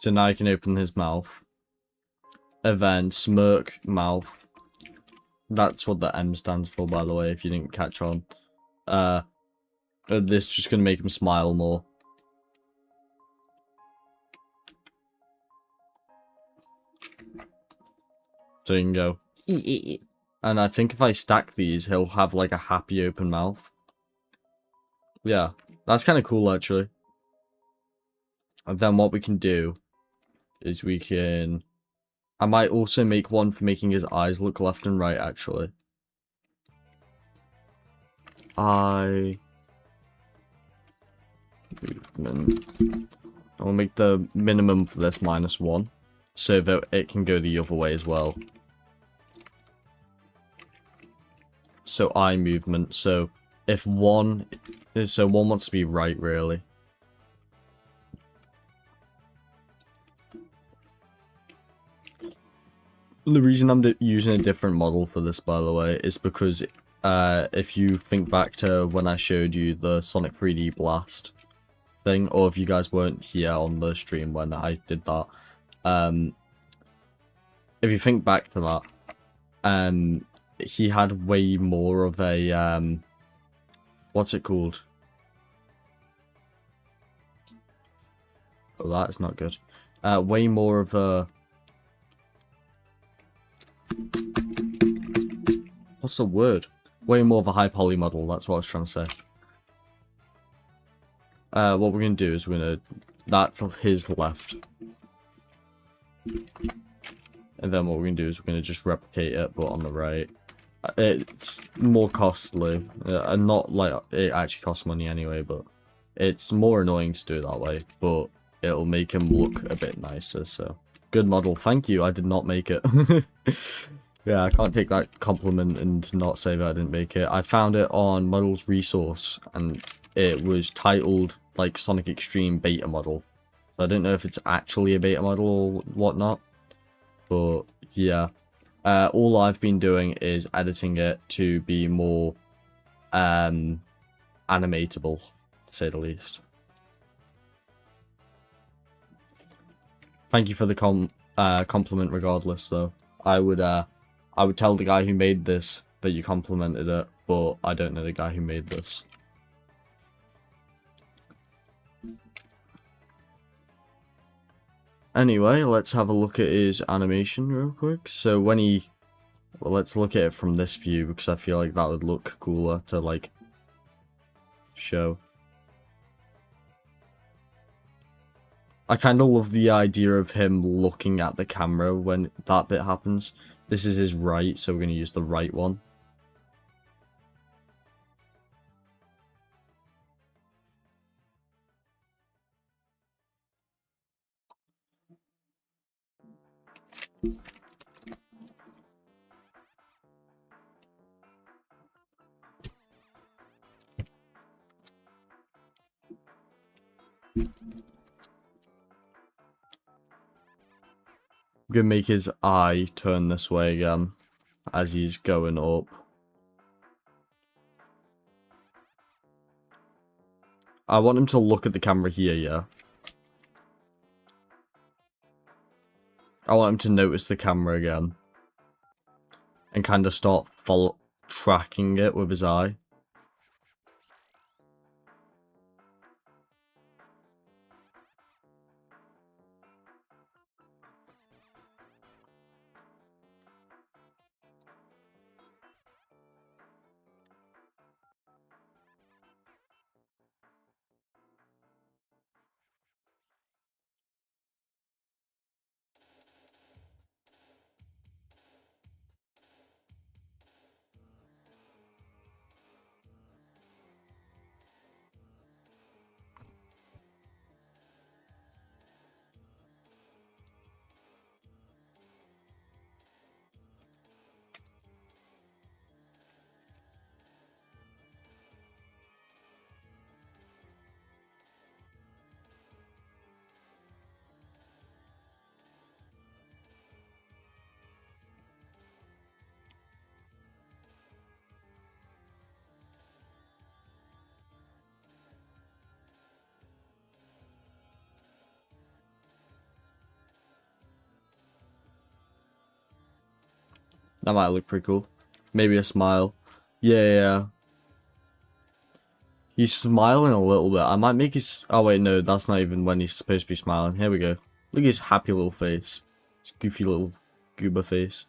So now I can open his mouth. And then smirk mouth. That's what the M stands for, by the way, if you didn't catch on. This is just going to make him smile more. So you can go. And I think if I stack these, he'll have like a happy open mouth. Yeah, that's kind of cool actually. And then what we can do is we can... I might also make one for making his eyes look left and right actually. Movement. I'll make the minimum for this -1, so that it can go the other way as well. So eye movement, so if one wants to be right really. The reason I'm using a different model for this, by the way, is because if you think back to when I showed you the Sonic 3D Blast thing, or if you guys weren't here on the stream when I did that, if you think back to that, he had way more of a, what's it called? Oh, that is not good. Way more of a... What's the word? Way more of a high poly model, that's what I was trying to say. What we're going to do is we're going to... That's his left. And then what we're going to do is we're going to just replicate it, but on the right. It's more costly. And not like it actually costs money anyway, but it's more annoying to do it that way. But it'll make him look a bit nicer, so... Good model. Thank you. I did not make it. Yeah, I can't take that compliment and not say that I didn't make it. I found it on Models Resource, and it was titled, like, Sonic Extreme Beta Model. So I don't know if it's actually a beta model or whatnot. But, yeah. All I've been doing is editing it to be more, animatable, to say the least. Thank you for the compliment regardless, though. I would tell the guy who made this that you complimented it, but I don't know the guy who made this. Anyway, let's have a look at his animation real quick. So when he... Well, let's look at it from this view, because I feel like that would look cooler to, like, show. I kind of love the idea of him looking at the camera when that bit happens. This is his right, so we're going to use the right one. I'm gonna make his eye turn this way again as he's going up. I want him to look at the camera here, yeah. I want him to notice the camera again. And kind of start tracking it with his eye. That might look pretty cool. Maybe a smile. Yeah. He's smiling a little bit. I might make his... Oh wait, no, that's not even when he's supposed to be smiling. Here we go. Look at his happy little face. His goofy little goober face.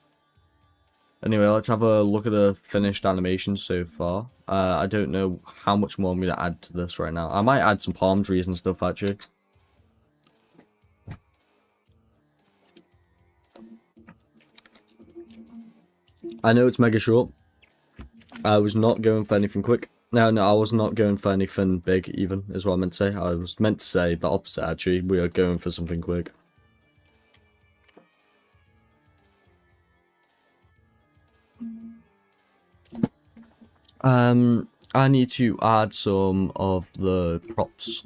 Anyway, let's have a look at the finished animation so far. I don't know how much more I'm going to add to this right now. I might add some palm trees and stuff, actually. I know it's mega short. I was not going for anything quick. No, I was not going for anything big, even, is what I meant to say. I was meant to say the opposite, actually. We are going for something quick. I need to add some of the props.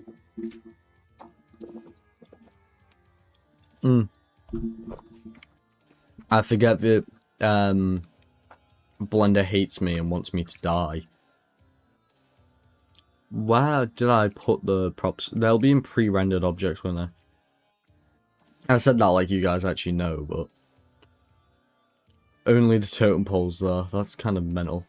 I forget that, Blender hates me and wants me to die. Where did I put the props? They'll be in pre-rendered objects, won't they? I said that like you guys actually know, but... Only the totem poles there. That's kind of mental.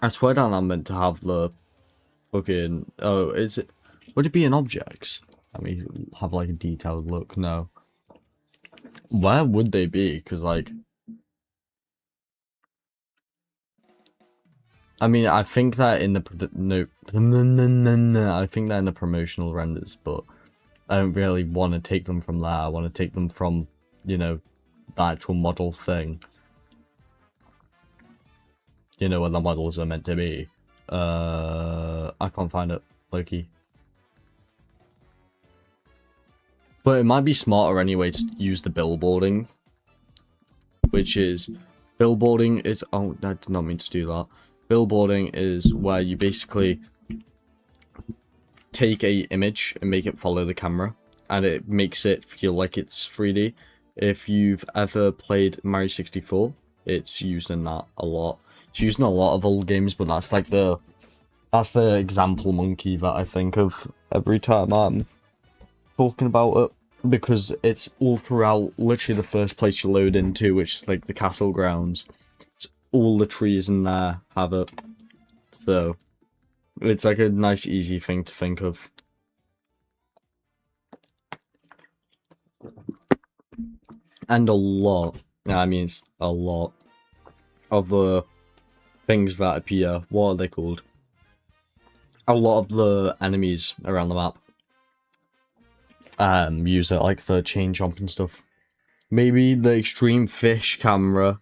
I swear down I'm meant to have the fucking... Oh, is it... Would it be in objects? Let me have like a detailed look. No. Where would they be? Because like... I mean, I think that in the... No. I think that in the promotional renders, but... I don't really want to take them from there. I want to take them from, you know, the actual model thing. You know, where the models are meant to be. I can't find it, Loki. But it might be smarter anyway to use the billboarding. Which is... Billboarding is... Oh, I did not mean to do that. Billboarding is where you basically take a image and make it follow the camera. And it makes it feel like it's 3D. If you've ever played Mario 64, it's used in that a lot. It's used in a lot of old games, but that's like the... That's the example monkey that I think of every time I'm talking about it. Because it's all throughout literally the first place you load into, which is like the castle grounds. It's all the trees in there have it. So, it's like a nice easy thing to think of. And a lot, I mean it's a lot, of the things that appear, what are they called? A lot of the enemies around the map use it, like the chain jump and stuff. Maybe the extreme fish camera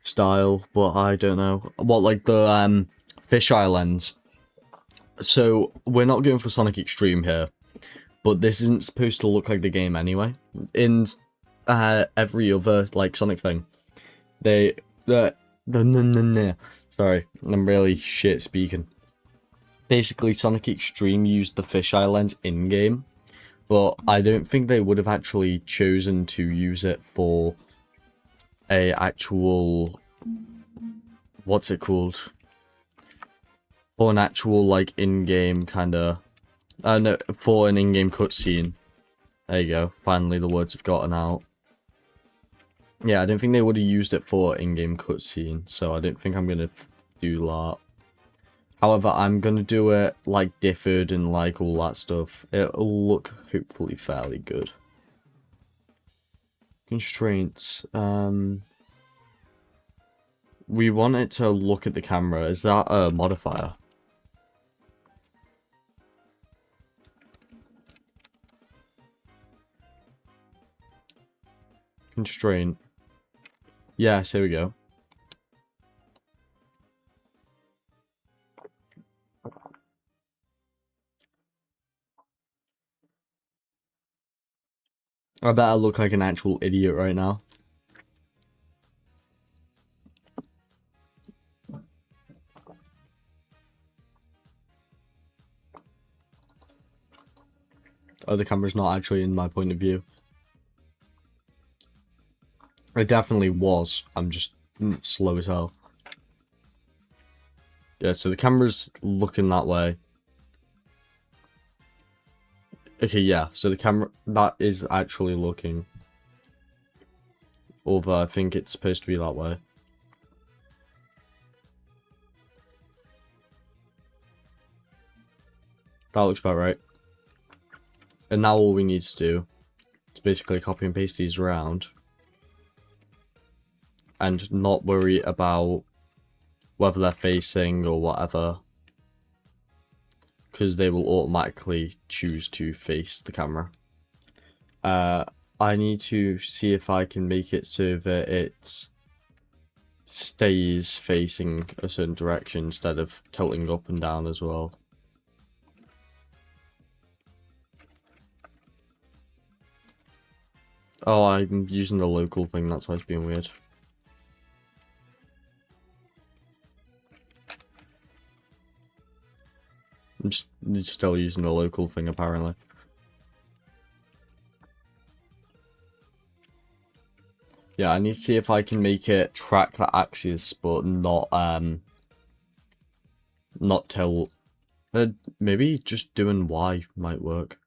style, but I don't know. What, like the fisheye lens. So we're not going for Sonic Extreme here, but this isn't supposed to look like the game anyway. In every other like Sonic thing, sorry, I'm really shit speaking. Basically, Sonic Extreme used the fisheye lens in game, but I don't think they would have actually chosen to use it for a actual, what's it called? For an actual, like, in-game kind of... no, for an in-game cutscene. There you go. Finally, the words have gotten out. Yeah, I don't think they would have used it for in-game cutscene, so I don't think I'm going to do that. However, I'm going to do it, like, differed and, like, all that stuff. It'll look, hopefully, fairly good. Constraints. We want it to look at the camera. Is that a modifier? Constraint. Yes, here we go. I bet I look like an actual idiot right now. Oh, the camera's not actually in my point of view. It definitely was. I'm just slow as hell. Yeah, so the camera's looking that way. Okay, yeah, so the camera, that is actually looking. Although I think it's supposed to be that way. That looks about right. And now all we need to do is basically copy and paste these around. And not worry about whether they're facing or whatever. Because they will automatically choose to face the camera. I need to see if I can make it so that it stays facing a certain direction instead of tilting up and down as well. Oh, I'm using the local thing, that's why it's being weird. I'm just still using the local thing, apparently. Yeah, I need to see if I can make it track the axis, but not tilt. Maybe just doing Y might work.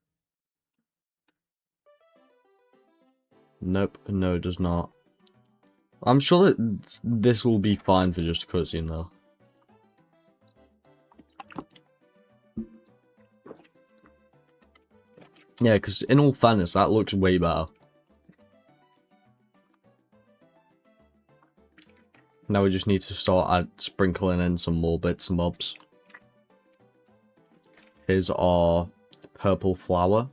Nope, no it does not. I'm sure that this will be fine for just a cutscene though. Yeah, because in all fairness, that looks way better. Now we just need to start sprinkling in some more bits and bobs. Here's our purple flower.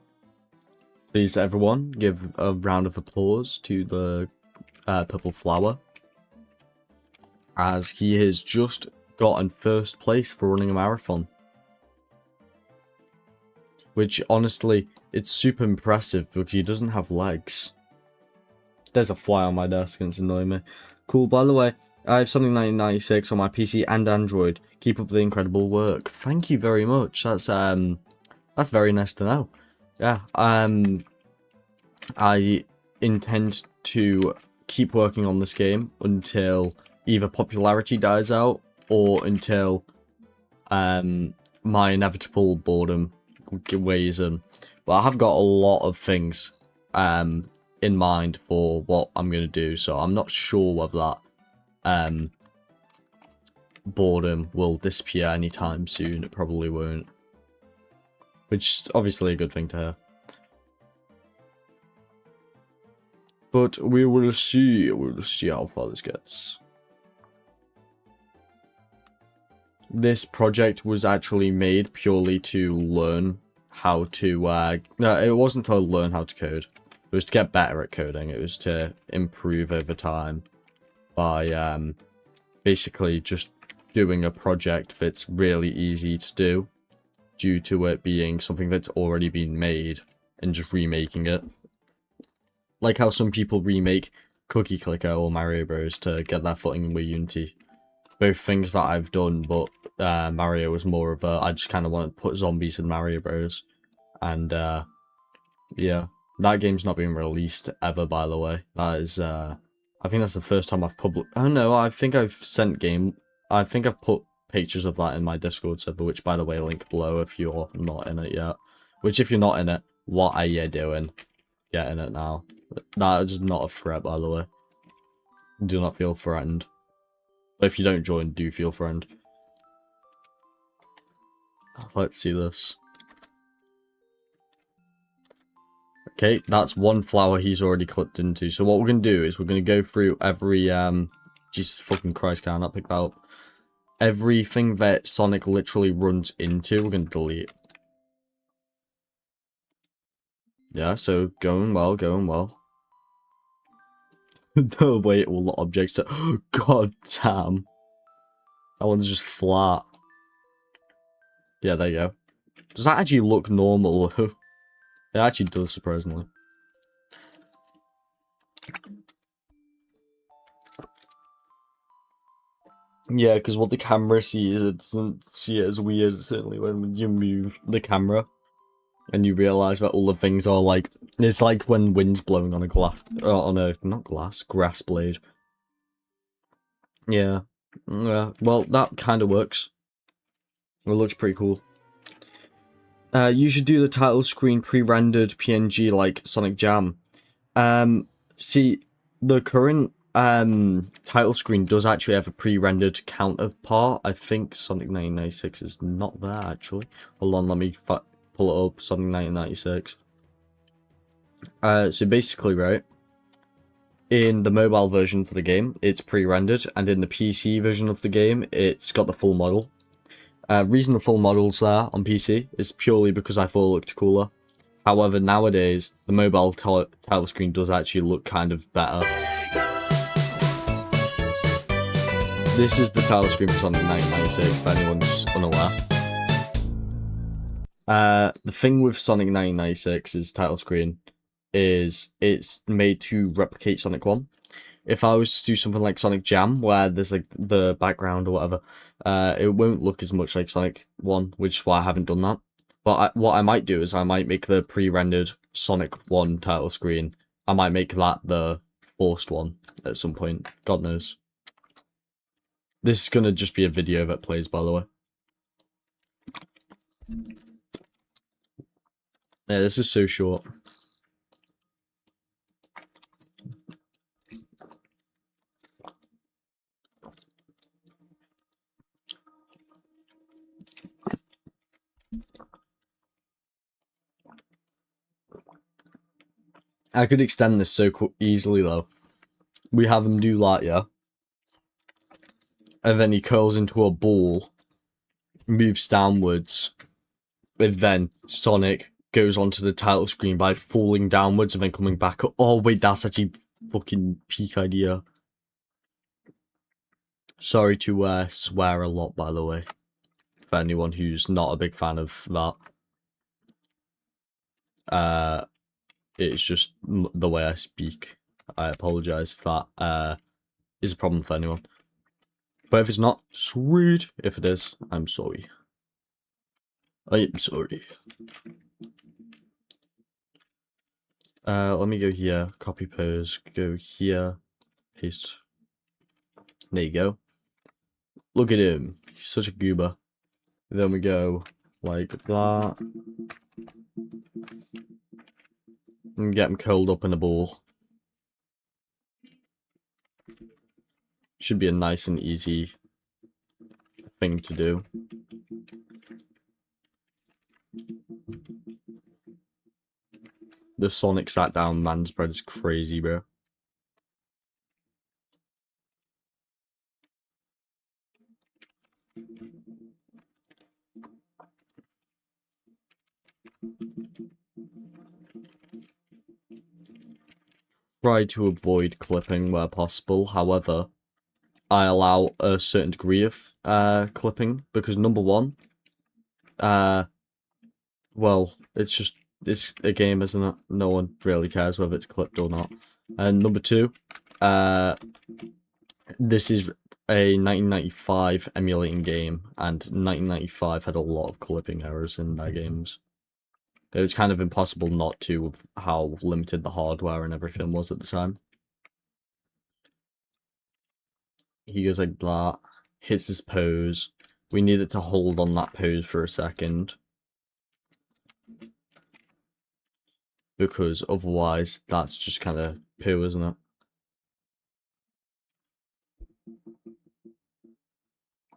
Please, everyone, give a round of applause to the purple flower, as he has just gotten first place for running a marathon. Which, honestly, it's super impressive because he doesn't have legs. There's a fly on my desk and it's annoying me. Cool, by the way, I have something 1996 on my PC and Android. Keep up the incredible work. Thank you very much. That's very nice to know. Yeah, I intend to keep working on this game until either popularity dies out or until my inevitable boredom weighs in. But I have got a lot of things in mind for what I'm going to do, so I'm not sure whether that boredom will disappear anytime soon. It probably won't. Which is obviously a good thing to hear. But we will see how far this gets. This project was actually made purely to learn how to, no, it wasn't to learn how to code. It was to get better at coding. It was to improve over time by, basically just doing a project that's really easy to do due to it being something that's already been made and just remaking it. Like how some people remake Cookie Clicker or Mario Bros to get their footing with Unity. Both things that I've done, but Mario was more of a, I just kind of want to put zombies in Mario Bros. And yeah, that game's not being released ever, by the way. That is, I think that's the first time I've oh no, I think I've put pictures of that in my Discord server, which, by the way, link below if you're not in it yet. Which, if you're not in it, what are you doing? Get in it now. That is not a threat, by the way. Do not feel threatened. But if you don't join, do feel threatened. Let's see this. Okay, that's one flower he's already clipped into. So what we're going to do is we're going to go through every, Jesus fucking Christ, can I not pick that up? Everything that Sonic literally runs into, we're going to delete. Yeah, so going well, going well. No, wait, all the objects are... God damn. That one's just flat. Yeah, there you go. Does that actually look normal? It actually does, surprisingly. Yeah, because what the camera sees, it doesn't see it as weird, certainly when you move the camera. And you realise that all the things are like... It's like when wind's blowing on a glass... on a... not glass, grass blade. Yeah. Yeah, well, that kind of works. It looks pretty cool. You should do the title screen pre-rendered PNG like Sonic Jam. See, the current title screen does actually have a pre-rendered counterpart. I think Sonic 1996 is not there, actually. Hold on, let me pull it up, Sonic 1996. So basically, right, in the mobile version for the game, it's pre-rendered, and in the PC version of the game, it's got the full model. Reason the full model's there on PC is purely because I thought it looked cooler. However, nowadays, the mobile title screen does actually look kind of better. This is the title screen for Sonic 1996, if anyone's unaware. The thing with Sonic 1996's title screen is it's made to replicate Sonic 1. If I was to do something like Sonic Jam, where there's like the background or whatever, it won't look as much like Sonic 1, which is why I haven't done that. But what I might do is I might make the pre-rendered Sonic 1 title screen, I might make that the forced one at some point. God knows. This is going to just be a video that plays, by the way. Yeah, this is so short. I could extend this so easily, though. We have him do that, yeah? And then he curls into a ball, moves downwards, and then Sonic goes onto the title screen by falling downwards and then coming back up. Oh, wait, that's actually fucking peak idea. Sorry to swear a lot, by the way, for anyone who's not a big fan of that. It's just the way I speak. I apologise if that is a problem for anyone. But if it's not, sweet. If it is, I'm sorry. I am sorry. Let me go here, copy pose, go here, paste. There you go. Look at him. He's such a goober. Then we go like that. And get him curled up in a ball. Should be a nice and easy thing to do. The Sonic sat down man spread is crazy, bro. Try to avoid clipping where possible, however, I allow a certain degree of clipping, because number one, well, it's a game, isn't it? No one really cares whether it's clipped or not. And number two, this is a 1995 emulating game, and 1995 had a lot of clipping errors in their games. It was kind of impossible not to, with how limited the hardware and everything was at the time. He goes like that, hits his pose. We needed to hold on that pose for a second, because otherwise that's just kind of poo, isn't it?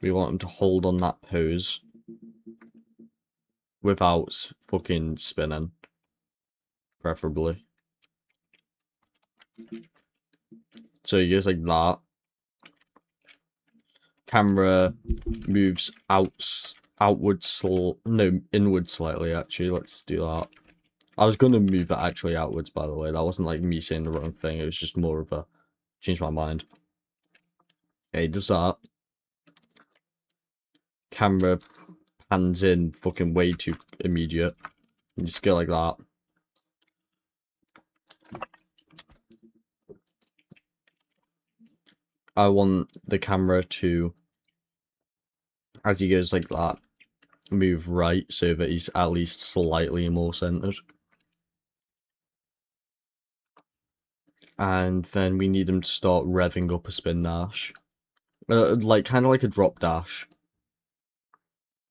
We want him to hold on that pose without fucking spinning, preferably. So he goes like that. Camera moves inward slightly, actually. Let's do that. I was going to move it actually outwards, by the way. That wasn't like me saying the wrong thing. It was just more of a change my mind. Okay, does that. Camera pans in fucking way too immediate. You just go like that. I want the camera to, as he goes like that, move right so that he's at least slightly more centered. And then we need him to start revving up a spin dash. Like, kind of like a drop dash.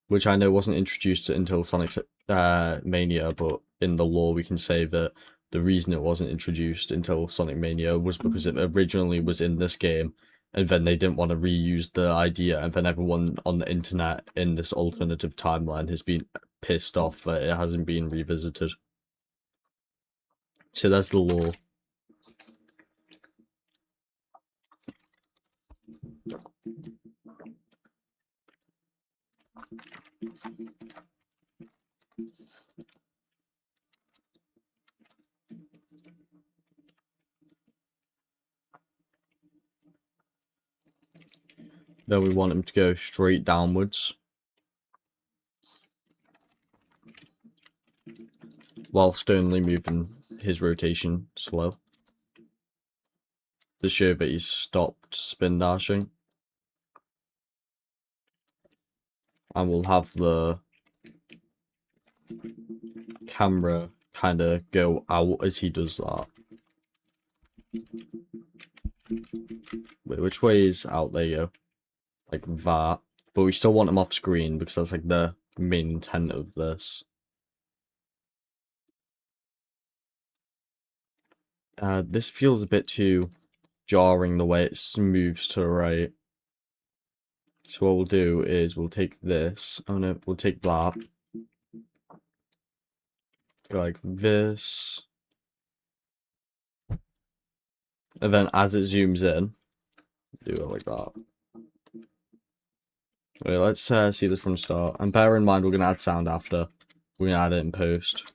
Which I know wasn't introduced until Sonic Mania, but in the lore we can say that the reason it wasn't introduced until Sonic Mania was because it originally was in this game, and then they didn't want to reuse the idea, and then everyone on the internet in this alternative timeline has been pissed off that it hasn't been revisited. So that's the lore. Then we want him to go straight downwards, whilst only moving his rotation slow, to show that he's stopped spin dashing. And we'll have the camera kind of go out as he does that. Wait, which way is out? There you go. Like that. But we still want him off screen because that's like the main intent of this. This feels a bit too jarring the way it moves to the right. So what we'll do is we'll take this. Oh no, we'll take that. Go like this. And then as it zooms in, do it like that. Wait, let's see this from the start. And bear in mind, we're going to add sound after. We're going to add it in post.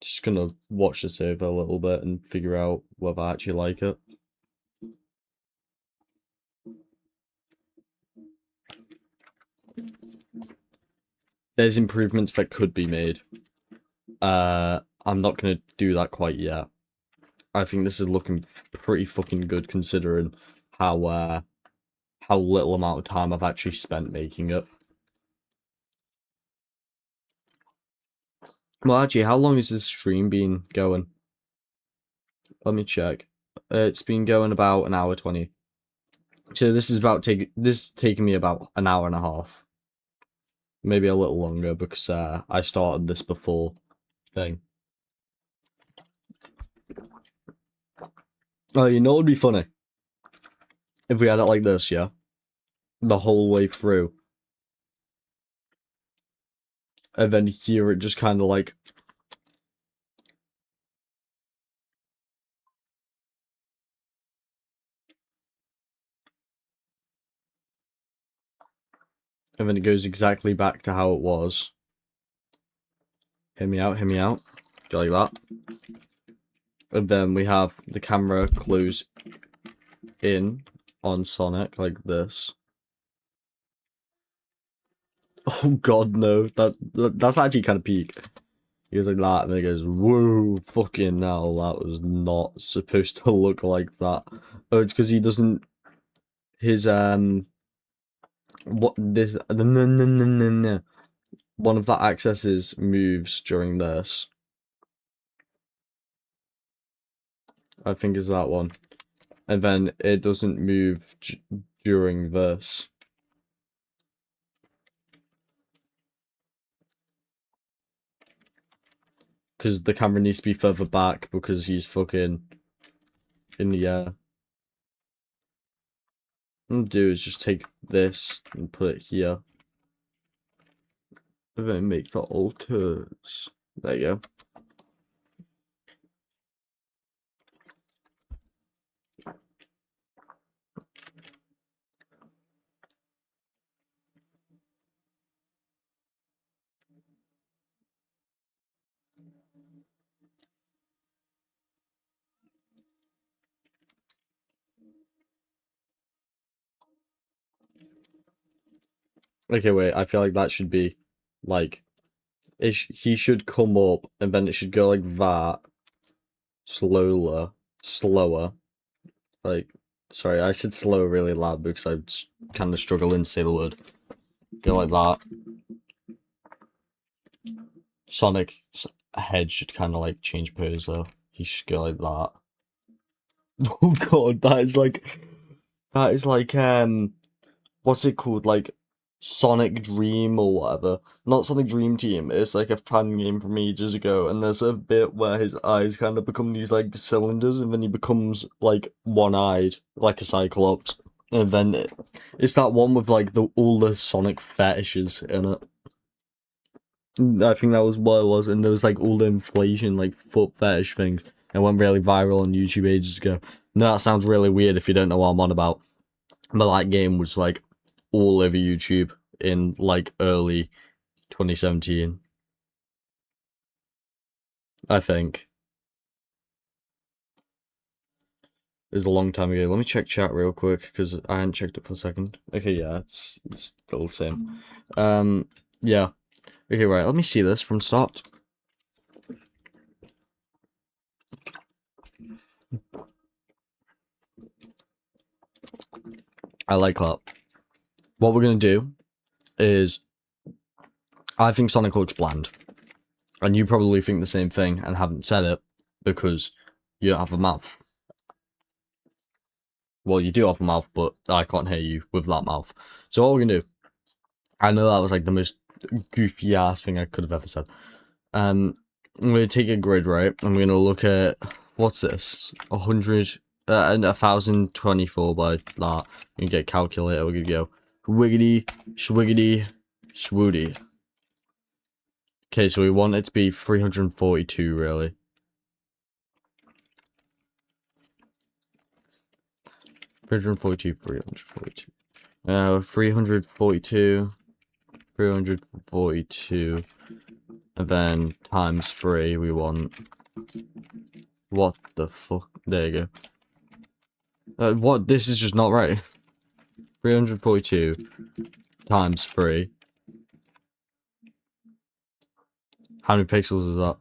Just going to watch this over a little bit and figure out whether I actually like it. There's improvements that could be made. I'm not going to do that quite yet. I think this is looking pretty fucking good considering how little amount of time I've actually spent making it. Well, actually, how long has this stream been going? Let me check. It's been going about an hour 20. So this is taking me about an hour and a half. Maybe a little longer because I started this before thing. Oh, you know what would be funny? If we had it like this, yeah? The whole way through. And then here it just kind of like... And then it goes exactly back to how it was. Hear me out, hear me out. Go like that. And then we have the camera close in on Sonic like this. Oh god, no. That's actually kind of peak. He goes like that, and then he goes, whoa, fucking hell, that was not supposed to look like that. Oh, it's because he doesn't, his, what, this, no. One of the accesses moves during this. I think is that one. And then it doesn't move during this. Because the camera needs to be further back because he's fucking in the air. What I'm gonna do is just take this and put it here. And then make the alters. There you go. Okay, wait, I feel like that should be, like, he should come up, and then it should go like that, slower, like, sorry, I said slower really loud because I'm kind of struggling to say the word. Go like that. Sonic's head should kind of, like, change pose, though. He should go like that. Oh god, that is like, what's it called, like, Sonic Dream or whatever. Not Sonic Dream Team, it's like a fan game from ages ago, and there's a bit where his eyes kind of become these, like, cylinders, and then he becomes, like, one-eyed, like a Cyclops. And then it's that one with, like, all the Sonic fetishes in it. I think that was what it was, and there was, like, all the inflation, like, foot fetish things. It went really viral on YouTube ages ago. No, that sounds really weird if you don't know what I'm on about. But that game was, like, all over YouTube in, like, early 2017. I think. It was a long time ago. Let me check chat real quick, because I hadn't checked it for a second. Okay, yeah, it's still the same. Yeah. Okay, right, let me see this from start. I like that. What we're going to do is, I think Sonic looks bland. And you probably think the same thing and haven't said it because you don't have a mouth. Well, you do have a mouth, but I can't hear you with that mouth. So what we're going to do, I know that was like the most goofy ass thing I could have ever said. I'm going to take a grid, right? I'm going to look at, what's this? 100, and 1024 by that. You get a calculator, we're going to go wiggity, schwiggity, swoody. Okay, so we want it to be 342, really. 342, 342. 342, 342, and then times 3, we want... What the fuck? There you go. What? This is just not right. 342 times 3. How many pixels is that?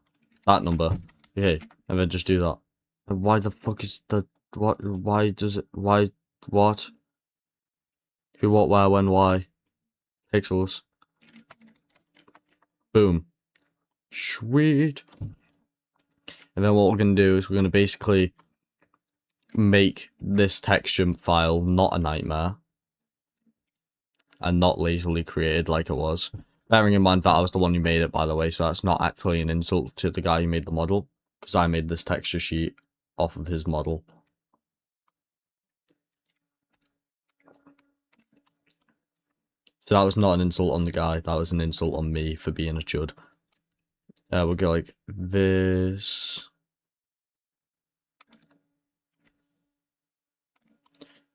That number. Okay, and then just do that. Why the fuck is the... What? Why does it... Why... What? Who, what, where, when, why? Pixels. Boom. Sweet. And then what we're going to do is we're going to basically make this texture file not a nightmare. And not lazily created like it was. Bearing in mind that I was the one who made it, by the way, so that's not actually an insult to the guy who made the model. Because I made this texture sheet off of his model. So that was not an insult on the guy, that was an insult on me for being a chud. We'll go like this.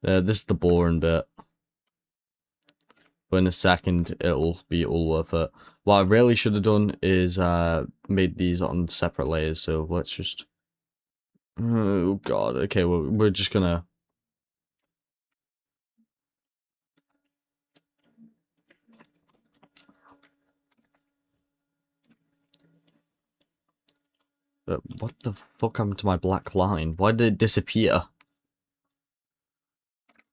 This is the boring bit. but in a second it'll be all worth it. What I really should have done is made these on separate layers, so let's just... Oh god, okay, well, we're just gonna... What the fuck happened to my black line? Why did it disappear?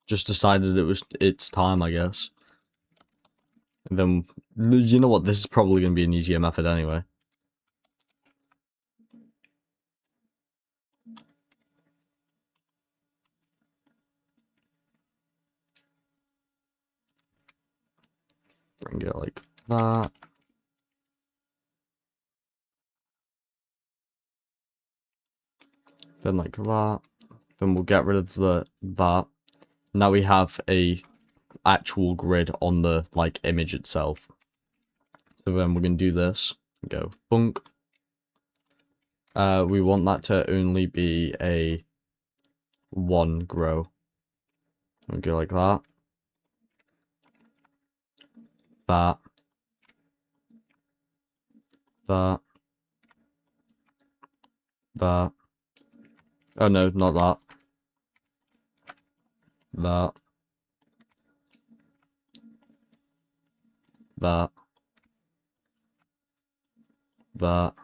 Just decided it's time, I guess. And then, you know what, this is probably gonna be an easier method anyway. Bring it like that. Then like that. Then we'll get rid of that. Now we have a actual grid on the like image itself. So then we're gonna do this. Go bunk. We want that to only be a 1 grow. We'll go like that. That. That. That. Oh no, not that. That. That. That.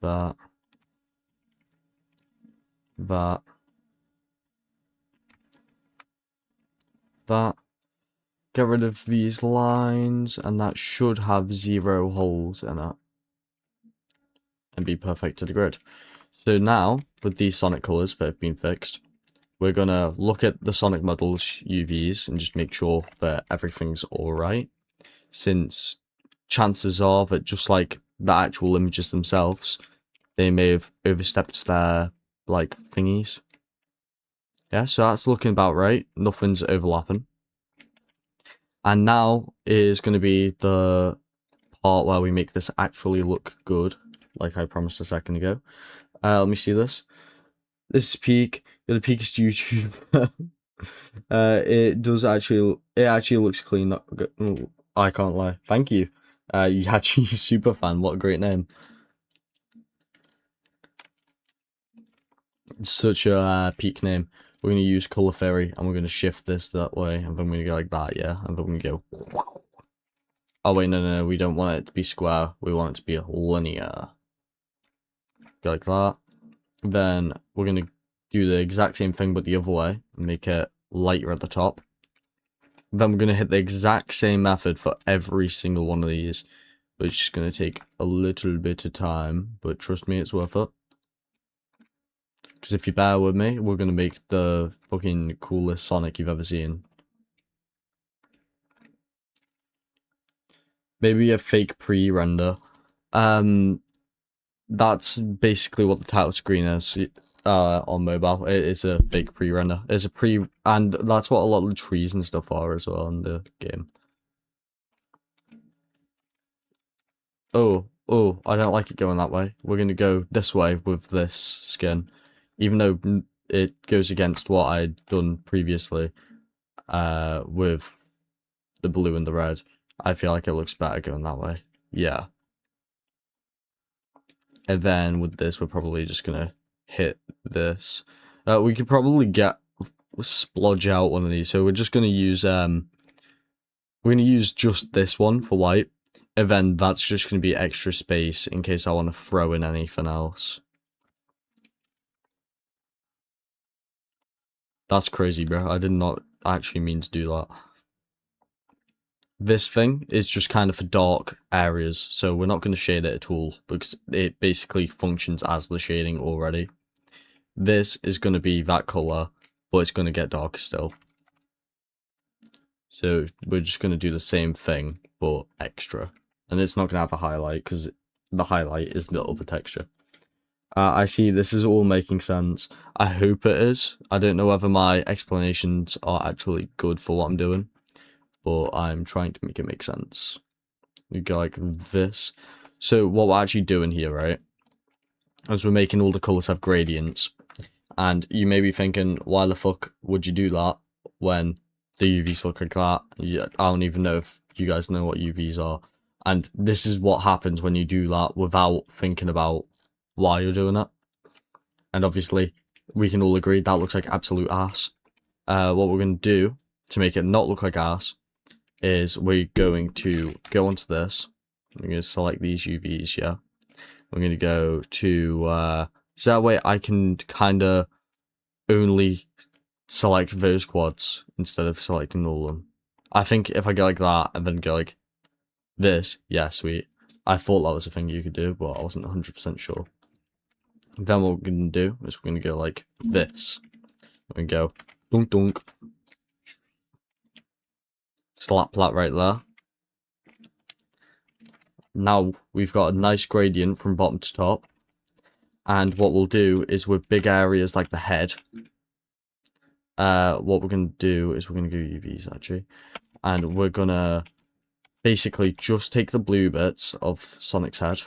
That. That. That. Get rid of these lines, and that should have 0 holes in it. And be perfect to the grid. So now, with these Sonic colors that have been fixed, we're gonna look at the Sonic models UVs and just make sure that everything's alright. Since chances are that just like the actual images themselves, they may have overstepped their like thingies. Yeah, so that's looking about right. Nothing's overlapping. And now is going to be the part where we make this actually look good, like I promised a second ago. Let me see this. This is Peak. You're the peakest YouTuber. It actually looks clean. I can't lie. Thank you. You actually super fan. What a great name. It's such a peak name. We're going to use color theory and we're going to shift this that way, and then we're going to go like that, yeah, and then we're going to go. Oh wait, no, we don't want it to be square. We want it to be linear. Go like that. Then we're going to do the exact same thing but the other way, make it lighter at the top. Then we're going to hit the exact same method for every single one of these, which is going to take a little bit of time, but trust me, it's worth it. Because if you bear with me, we're going to make the fucking coolest Sonic you've ever seen. Maybe a fake pre-render. That's basically what the title screen is on mobile. It's a fake pre-render. It's a and that's what a lot of the trees and stuff are as well in the game. Oh, I don't like it going that way. We're going to go this way with this skin. Even though it goes against what I'd done previously with the blue and the red, I feel like it looks better going that way. Yeah. And then with this, we're probably just going to hit this. We could probably splodge out one of these. So we're just going to use, just this one for white. And then that's just going to be extra space in case I want to throw in anything else. That's crazy, bro. I did not actually mean to do that. This thing is just kind of for dark areas, so we're not going to shade it at all, because it basically functions as the shading already. This is going to be that colour, but it's going to get darker still. So we're just going to do the same thing, but extra. And it's not going to have a highlight, because the highlight is the other texture. I see this is all making sense. I hope it is. I don't know whether my explanations are actually good for what I'm doing, but I'm trying to make it make sense. You go like this. So what we're actually doing here, right, is we're making all the colours have gradients. And you may be thinking, why the fuck would you do that when the UVs look like that. Yeah, I don't even know if you guys know what UVs are. And this is what happens when you do that without thinking about why you're doing it. And obviously, we can all agree that looks like absolute ass. What we're going to do to make it not look like ass is we're going to go onto this. We're going to select these UVs, yeah. We're going to go to, so that way I can kind of only select those quads instead of selecting all of them. I think if I go like that and then go like this, yeah, sweet. I thought that was a thing you could do, but I wasn't 100% sure. Then what we're going to do is we're going to go like this. We're going to go dunk dunk. Slap that right there. Now we've got a nice gradient from bottom to top. And what we'll do is with big areas like the head, what we're going to do is we're going to go UVs actually. And we're going to basically just take the blue bits of Sonic's head.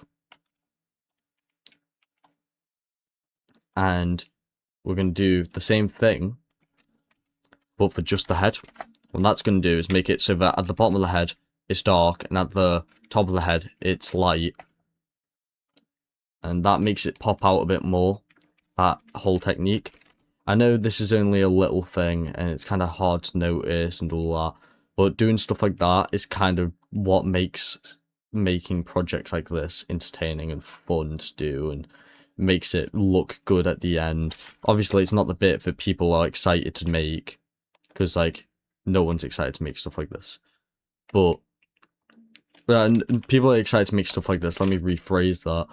And we're going to do the same thing, but for just the head. What that's going to do is make it so that at the bottom of the head, it's dark, and at the top of the head, it's light. And that makes it pop out a bit more, that whole technique. I know this is only a little thing, and it's kind of hard to notice and all that, but doing stuff like that is kind of what makes making projects like this entertaining and fun to do, and makes it look good at the end. Obviously, it's not the bit that people are excited to make, because, like, no one's excited to make stuff like this. But, and people are excited to make stuff like this. Let me rephrase that.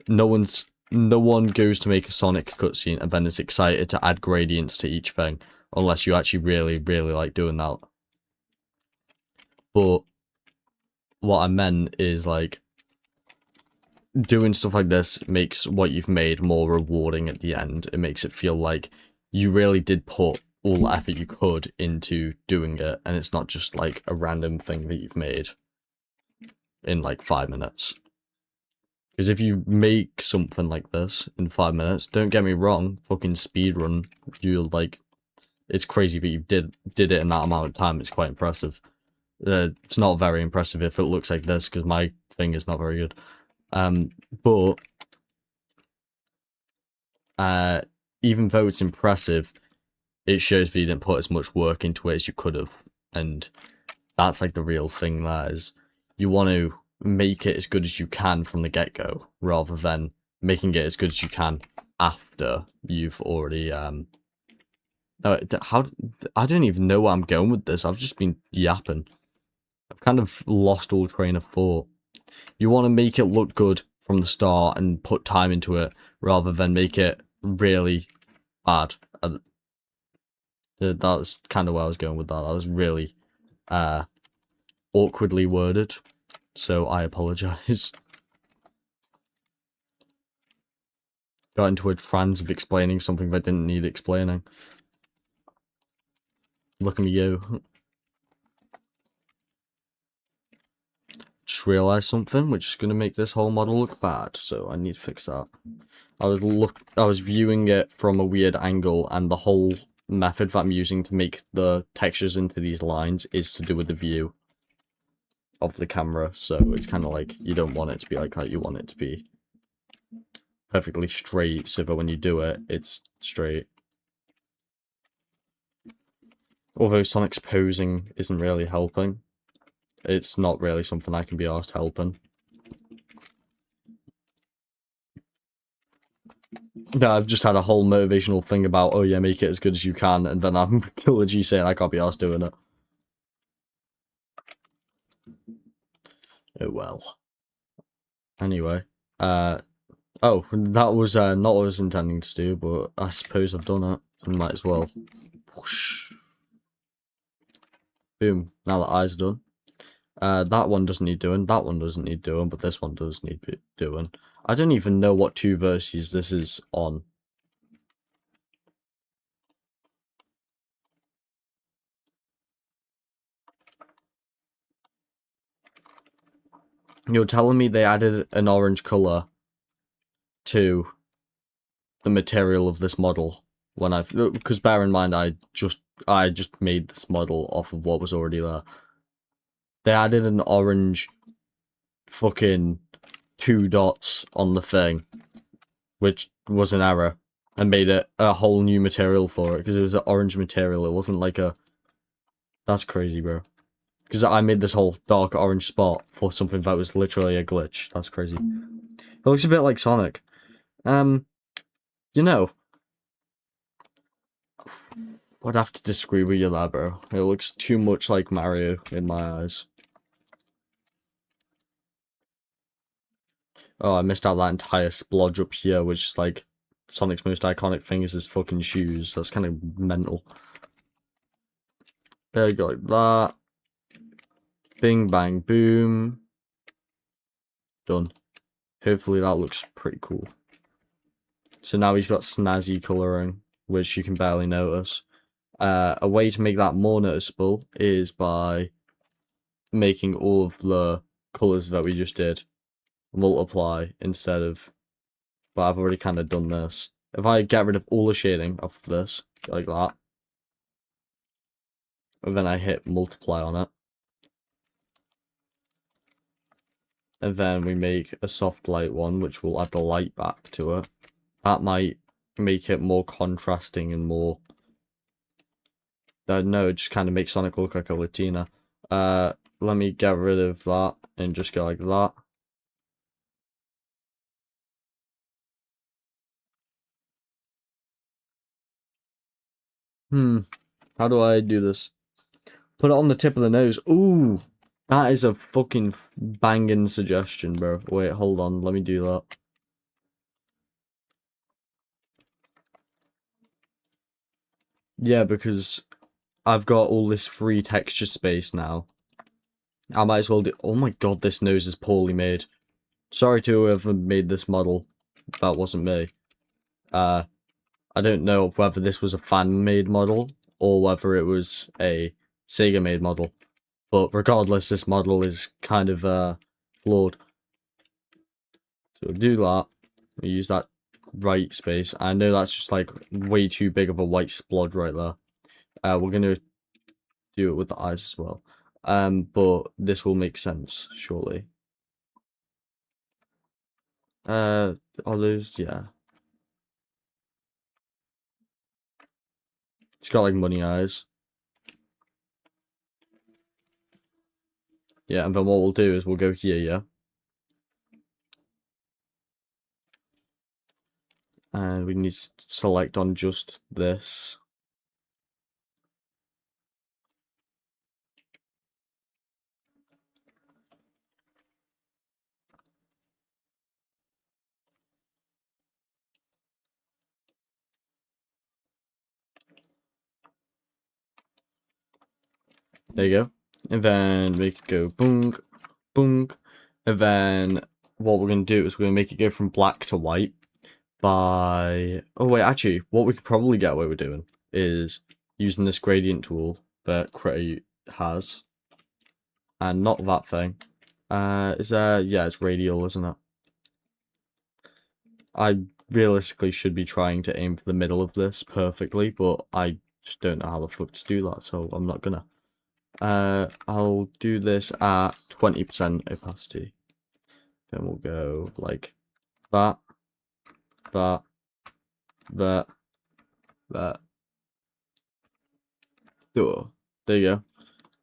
No one goes to make a Sonic cutscene and then is excited to add gradients to each thing, unless you actually really, really like doing that. But what I meant is, like, doing stuff like this makes what you've made more rewarding at the end. It makes it feel like you really did put all the effort you could into doing it, and it's not just like a random thing that you've made in like 5 minutes. Because if you make something like this in 5 minutes, don't get me wrong, fucking speedrun, you're like, it's crazy that you did it in that amount of time. It's quite impressive. It's not very impressive if it looks like this, because my thing is not very good. But even though it's impressive, it shows that you didn't put as much work into it as you could have, and that's like the real thing. That is, you want to make it as good as you can from the get-go, rather than making it as good as you can after you've already how I don't even know where I'm going with this. I've just been yapping. I've kind of lost all train of thought. You want to make it look good from the start and put time into it, rather than make it really bad. That's kind of where I was going with that. That was really awkwardly worded, so I apologize. Got into a trance of explaining something that didn't need explaining. Look at me go. Just realised something, which is going to make this whole model look bad, so I need to fix that. I was viewing it from a weird angle, and the whole method that I'm using to make the textures into these lines is to do with the view of the camera, so it's kind of like, you don't want it to be like that, you want it to be perfectly straight, so that when you do it, it's straight. Although Sonic's posing isn't really helping, it's not really something I can be asked helping. Yeah, I've just had a whole motivational thing about, oh yeah, make it as good as you can, and then I'm literally saying I can't be asked doing it. Oh well. Anyway, oh, that was not what I was intending to do, but I suppose I've done it, and might as well. Whoosh. Boom, now the eyes are done. That one doesn't need doing, that one doesn't need doing, but this one does need doing. I don't even know what 2 verses this is on. You're telling me they added an orange colour to the material of this model when because bear in mind I just I just made this model off of what was already there. They added an orange fucking 2 dots on the thing, which was an error, and made it a whole new material for it, because it was an orange material. It wasn't like a... That's crazy, bro. Because I made this whole dark orange spot for something that was literally a glitch. That's crazy. It looks a bit like Sonic. You know, I'd have to disagree with you there, bro. It looks too much like Mario in my eyes. Oh, I missed out that entire splodge up here, which is like Sonic's most iconic thing is his fucking shoes. That's kind of mental. There you go, like that. Bing, bang, boom. Done. Hopefully that looks pretty cool. So now he's got snazzy colouring, which you can barely notice. A way to make that more noticeable is by making all of the colours that we just did multiply instead of... But I've already kind of done this. If I get rid of all the shading off this, like that, and then I hit multiply on it, and then we make a soft light one, which will add the light back to it, that might make it more contrasting and more... no, it just kind of makes Sonic look like a Latina. Let me get rid of that and just go like that. How do I do this? Put it on the tip of the nose. Ooh, that is a fucking banging suggestion, bro. Wait, hold on. Let me do that. Yeah, because I've got all this free texture space now. I might as well do... Oh my god, this nose is poorly made. Sorry to whoever made this model. That wasn't me. I don't know whether this was a fan-made model or whether it was a Sega-made model. But regardless, this model is kind of flawed. So we'll do that. We'll use that right space. I know that's just like way too big of a white splodge right there. We're going to do it with the eyes as well. But this will make sense, surely. Are those... Yeah. It's got like money eyes. Yeah, and then what we'll do is we'll go here, yeah? And we need to select on just this. There you go. And then make it go boom, boom. And then what we're going to do is we're going to make it go from black to white by... Oh wait, actually, what we could probably get away with doing is using this gradient tool that Cray has. And not that thing. Is there... Yeah, it's radial, isn't it? I realistically should be trying to aim for the middle of this perfectly, but I just don't know how the fuck to do that, so I'm not gonna. I'll do this at 20% opacity. Then we'll go like that, that, that, that. Oh, there you go.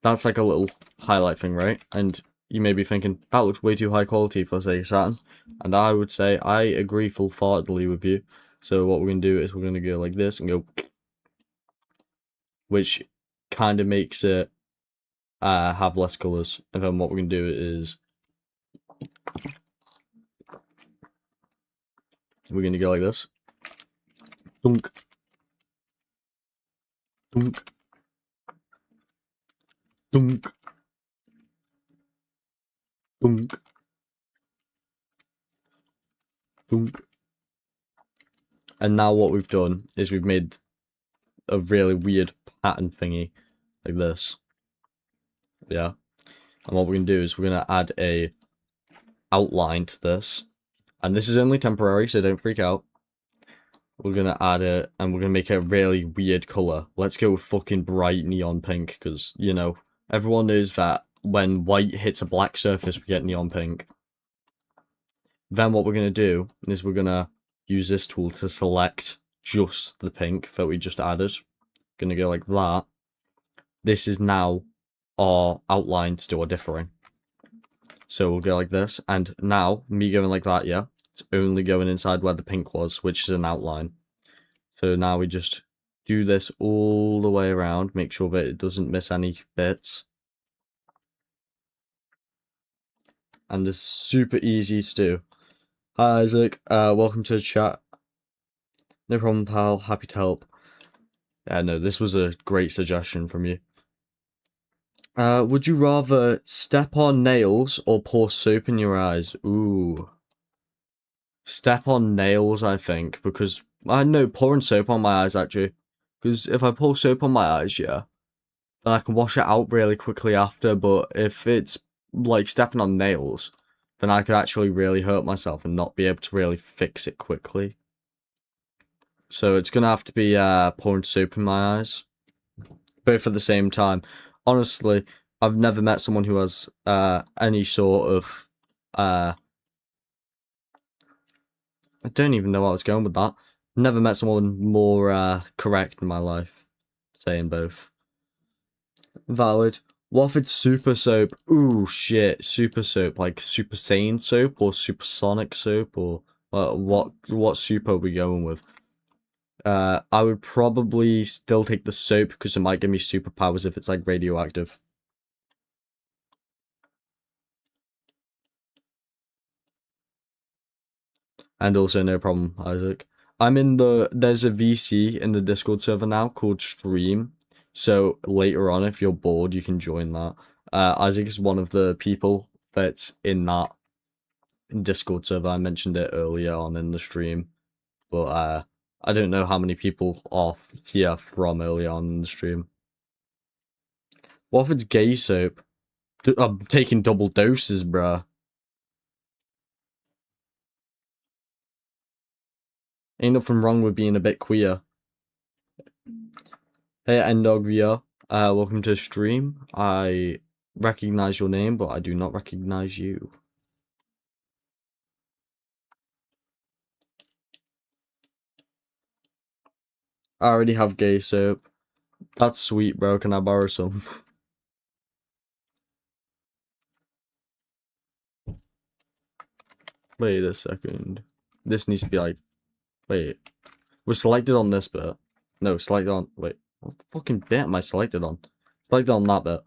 That's like a little highlight thing, right? And you may be thinking, that looks way too high quality for Sega Saturn. And I would say, I agree full-heartedly with you. So what we're going to do is we're going to go like this and go... Which kind of makes it have less colours. And then what we're going to do is... We're going to go like this. Dunk. Dunk. Dunk. Dunk. Dunk. And now what we've done is we've made a really weird pattern thingy. Like this. Yeah. And what we're going to do is we're going to add a outline to this. And this is only temporary, so don't freak out. We're gonna add it, and we're gonna make it a really weird color. Let's go with fucking bright neon pink, because, you know, everyone knows that when white hits a black surface, we get neon pink. Then what we're gonna do is we're gonna use this tool to select just the pink that we just added. Gonna go like that. This is now our outline to do our differing. So we'll go like this, and now, me going like that, yeah, it's only going inside where the pink was, which is an outline. So now we just do this all the way around, make sure that it doesn't miss any bits. And this is super easy to do. Hi Isaac, welcome to the chat. No problem, pal, happy to help. Yeah, no, this was a great suggestion from you. Would you rather step on nails or pour soap in your eyes? Ooh. Step on nails, I think, because I know pouring soap on my eyes actually. Because if I pour soap on my eyes, yeah, then I can wash it out really quickly after. But if it's like stepping on nails, then I could actually really hurt myself and not be able to really fix it quickly. So it's gonna have to be pouring soap in my eyes, both at the same time. Honestly, I've never met someone who has any sort of I don't even know where I was going with that. Never met someone more correct in my life. Saying both. Valid. What if it's super soap? Ooh, shit. Super soap. Like Super Saiyan soap or supersonic soap or what super are we going with? I would probably still take the soap because it might give me superpowers if it's like radioactive. And also, no problem, Isaac. There's a VC in the Discord server now called Stream. So later on, if you're bored, you can join that. Isaac is one of the people that's in that Discord server. I mentioned it earlier on in the stream. But I don't know how many people are here from early on in the stream. What if it's gay soap? I'm taking double doses, bruh. Ain't nothing wrong with being a bit queer. Hey, Endogvia, welcome to the stream. I recognize your name, but I do not recognize you. I already have gay soap. That's sweet, bro. Can I borrow some? Wait a second. This needs to be like... Wait. We're selected on this bit. No, selected on... Wait. What fucking bit am I selected on? Selected on that bit.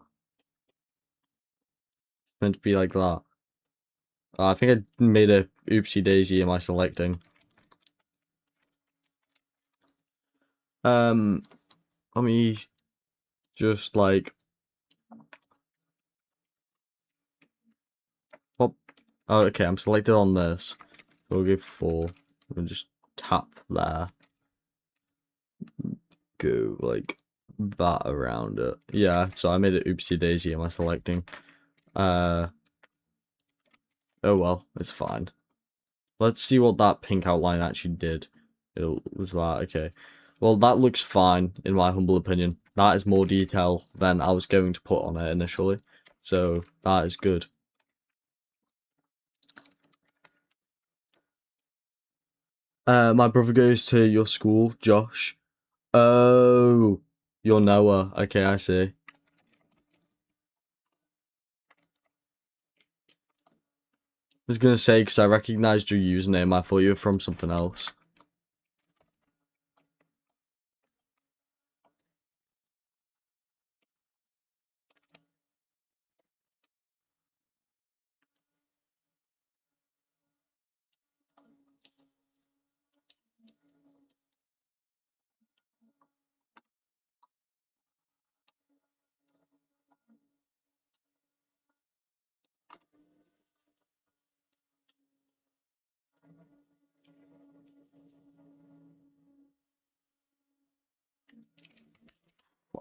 It's meant to be like that. I think I made a oopsie daisy in my selecting. Let me just like... What? Oh, okay, I'm selected on this. We'll give 4. We'll just tap there. Go like that around it. Yeah, so I made it oopsie daisy. Am I selecting? Oh well, it's fine. Let's see what that pink outline actually did. It was that okay. Well, that looks fine in my humble opinion. That is more detail than I was going to put on it initially. So that is good. My brother goes to your school, Josh. Oh, you're Noah. Okay, I see. I was gonna say, because I recognized your username, I thought you were from something else.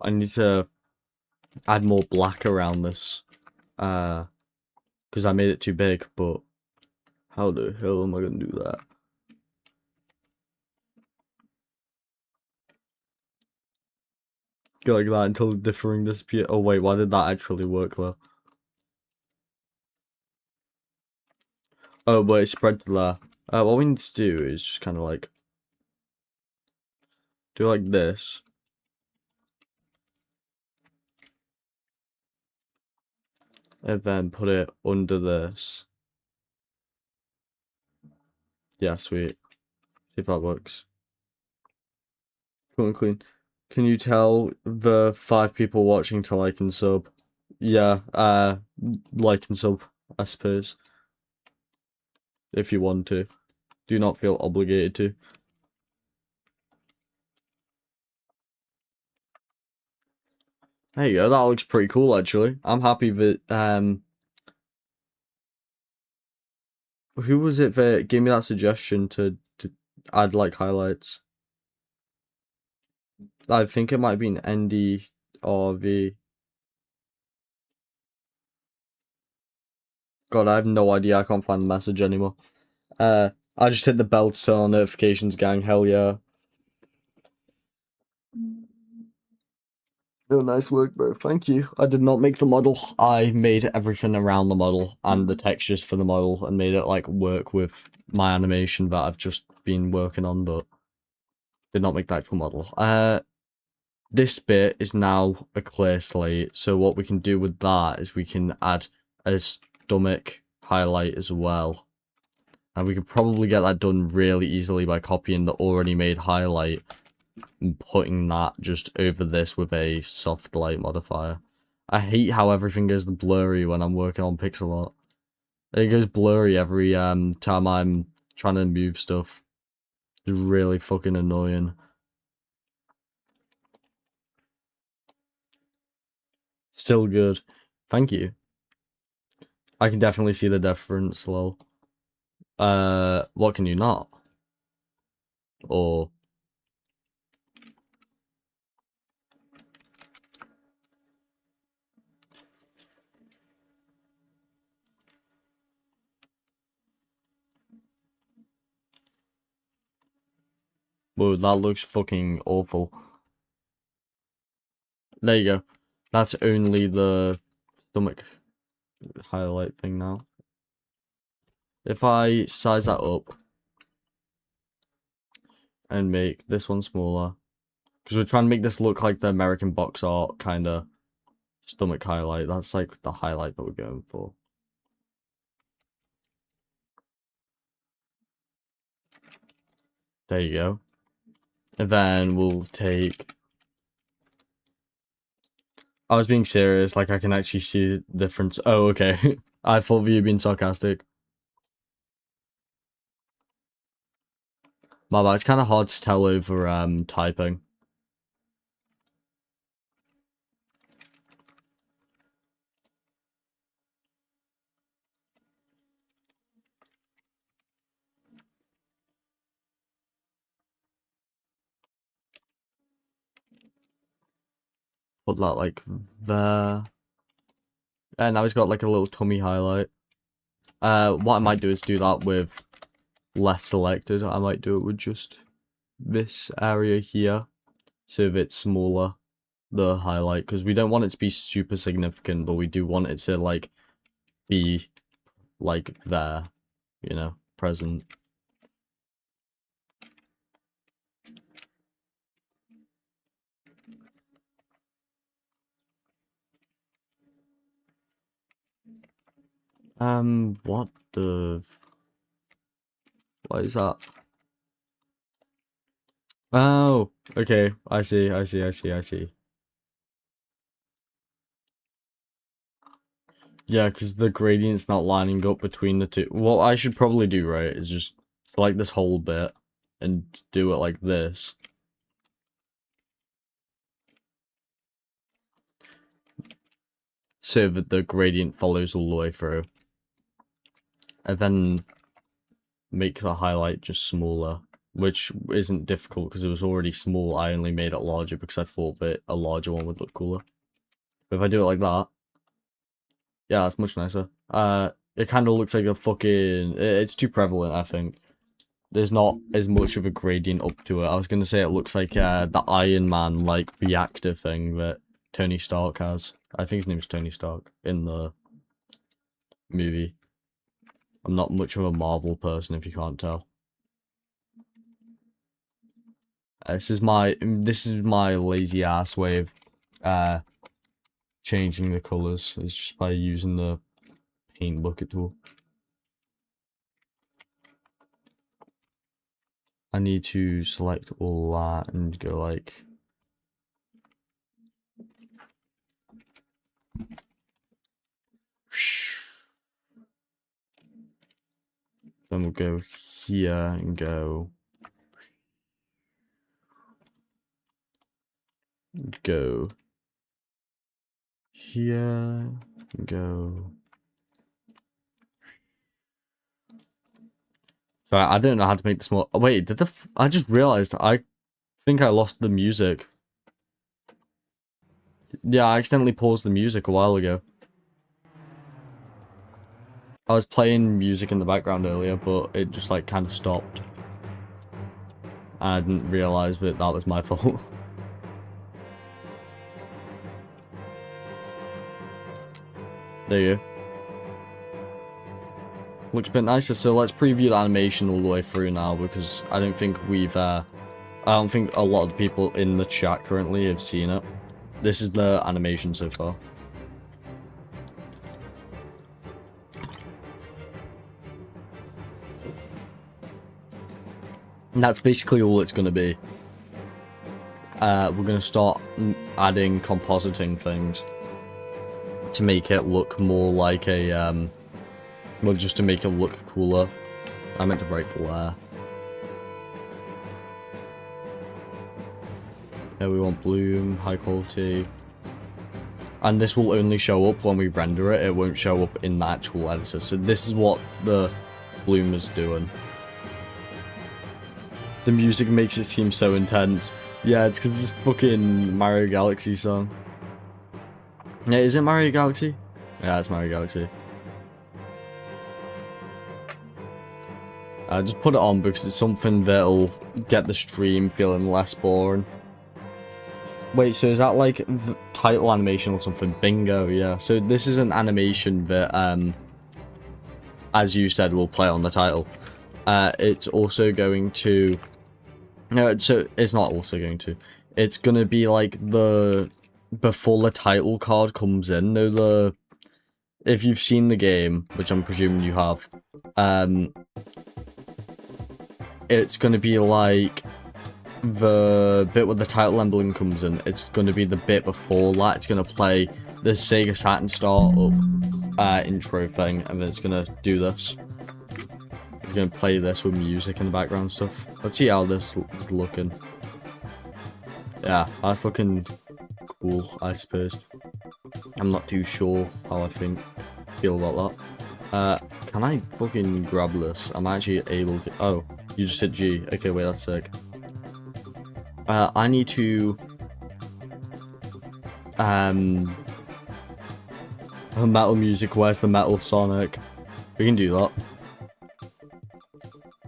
I need to add more black around this. Because I made it too big, but how the hell am I gonna do that? Go like that until differing disappear. Oh wait, why did that actually work though? Oh, but it spread to there. What we need to do is just kind of like do like this. And then put it under this. Yeah, sweet. See if that works. Cool and clean. Can you tell the 5 people watching to like and sub? Yeah, like and sub, I suppose. If you want to. Do not feel obligated to. There you go, that looks pretty cool actually. I'm happy that, who was it that gave me that suggestion to add like highlights? I think it might be an NDRV. God, I have no idea. I can't find the message anymore. I just hit the bell to turn on notifications, gang. Hell yeah. Oh, nice work, bro. Thank you. I did not make the model. I made everything around the model and the textures for the model and made it like work with my animation that I've just been working on, but did not make the actual model. This bit is now a clear slate, so what we can do with that is we can add a stomach highlight as well. And we could probably get that done really easily by copying the already made highlight and putting that just over this with a soft light modifier. I hate how everything goes blurry when I'm working on pixel art. It goes blurry every time I'm trying to move stuff. It's really fucking annoying. Still good. Thank you. I can definitely see the difference, lol. What can you not? Or... Whoa, that looks fucking awful. There you go. That's only the stomach highlight thing now. If I size that up and make this one smaller, because we're trying to make this look like the American box art kind of stomach highlight. That's like the highlight that we're going for. There you go. And then we'll take... I was being serious, like I can actually see the difference. Oh, okay. I thought you were being sarcastic. My bad, it's kind of hard to tell over typing. Put that like there. And now he's got like a little tummy highlight. What I might do is do that with less selected. I might do it with just this area here, so if it's smaller, the highlight, because we don't want it to be super significant, but we do want it to like be like there, you know, present. What the... What is that? Oh, okay, I see, I see, I see, I see. Yeah, because the gradient's not lining up between the two. What I should probably do, right, is just select this whole bit and do it like this. So that the gradient follows all the way through. And then make the highlight just smaller, which isn't difficult because it was already small. I only made it larger because I thought that a larger one would look cooler. But if I do it like that, yeah, it's much nicer. It kind of looks like a fucking... It's too prevalent, I think. there's not as much of a gradient up to it. I was going to say it looks like the Iron Man, like, reactor thing that Tony Stark has. I think his name is Tony Stark in the movie. I'm not much of a Marvel person, if you can't tell. This is my lazy ass way of changing the colours. It's just by using the paint bucket tool. I need to select all that and go like... Then we'll go here and go here and go. Sorry, I don't know how to make this more. Oh, wait, I just realized I think I lost the music. Yeah, I accidentally paused the music a while ago. I was playing music in the background earlier, but it just like kind of stopped. And I didn't realize that that was my fault. There you go. Looks a bit nicer, so let's preview the animation all the way through now, because I don't think we've, I don't think a lot of the people in the chat currently have seen it. This is the animation so far. And that's basically all it's going to be. We're going to start adding compositing things to make it look more like a, well, just to make it look cooler. I meant to write glare. Yeah, we want bloom, high quality. And this will only show up when we render it. It won't show up in the actual editor. So this is what the bloom is doing. The music makes it seem so intense. Yeah, it's because it's fucking Mario Galaxy song. Yeah, is it Mario Galaxy? Yeah, it's Mario Galaxy. I just put it on because it's something that'll get the stream feeling less boring. Wait, so is that like the title animation or something? Bingo, yeah. So this is an animation that, as you said, will play on the title. It's also going to... No, so it's not also going to. It's going to be like the... Before the title card comes in, if you've seen the game, which I'm presuming you have, it's going to be like the bit where the title emblem comes in. It's going to be the bit before that. It's going to play the Sega Saturn startup intro thing, and then it's going to do this. It's going to play this with music in the background stuff. Let's see how this is looking. Yeah, that's looking cool, I suppose. I'm not too sure how I feel about that. Can I fucking grab this? I'm actually able to... Oh, you just hit G. Okay, wait, that's sick. I need to... Metal music, where's the Metal Sonic? We can do that.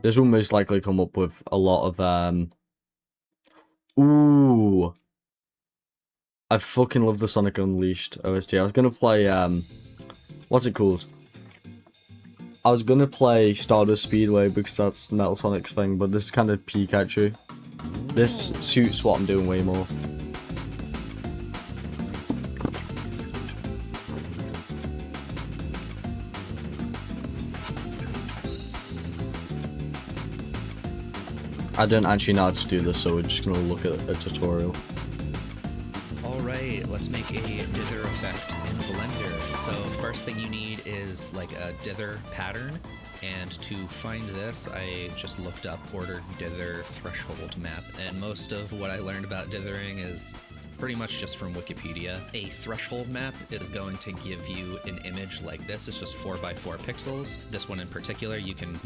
This will most likely come up with a lot of, Ooh! I fucking love the Sonic Unleashed OST. I was gonna play, what's it called? I was gonna play Stardust Speedway because that's Metal Sonic's thing, but this is kind of Pikachu. This suits what I'm doing way more. I don't actually know how to do this, so we're just gonna look at a tutorial. Alright, let's make a dither effect in Blender. So first thing you need is like a dither pattern, and to find this I just looked up ordered dither threshold map, and most of what I learned about dithering is pretty much just from Wikipedia. A threshold map is going to give you an image like this. It's just 4x4 pixels. This one in particular, you can,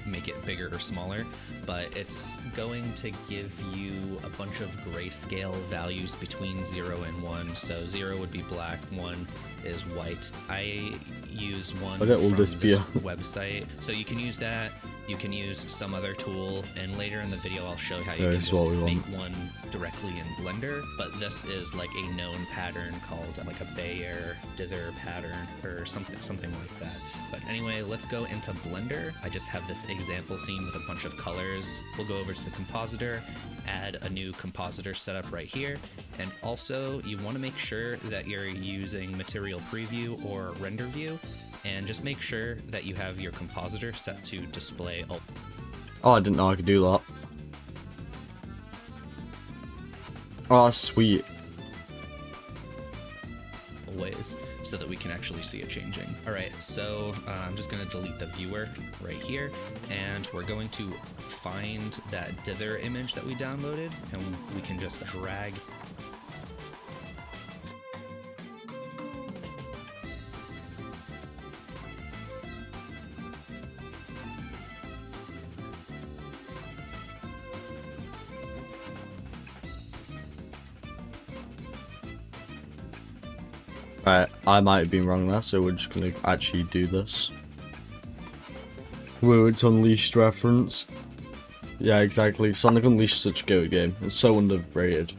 make it bigger or smaller, but it's going to give you a bunch of grayscale values between 0 and 1. So 0 would be black, 1 is white. I use one from this website, so you can use that. You can use some other tool, and later in the video I'll show how you Yeah, can this is just what we make want. one directly in Blender, but this is like a known pattern called like a Bayer dither pattern or something like that. But anyway, let's go into Blender. I just have this example scene with a bunch of colors. We'll go over to the compositor, add a new compositor setup right here, and also you want to make sure that you're using material preview or render view, and just make sure that you have your compositor set to display Oh, I didn't know I could do that. Oh, that's sweet. always so that we can actually see it changing. All right, so I'm just going to delete the viewer right here, and we're going to find that dither image that we downloaded, and we can just drag Right, I might have been wrong there, so we're just gonna actually do this. Whoa, it's Unleashed reference. Yeah, exactly. Sonic Unleashed is such a good game. It's so underrated.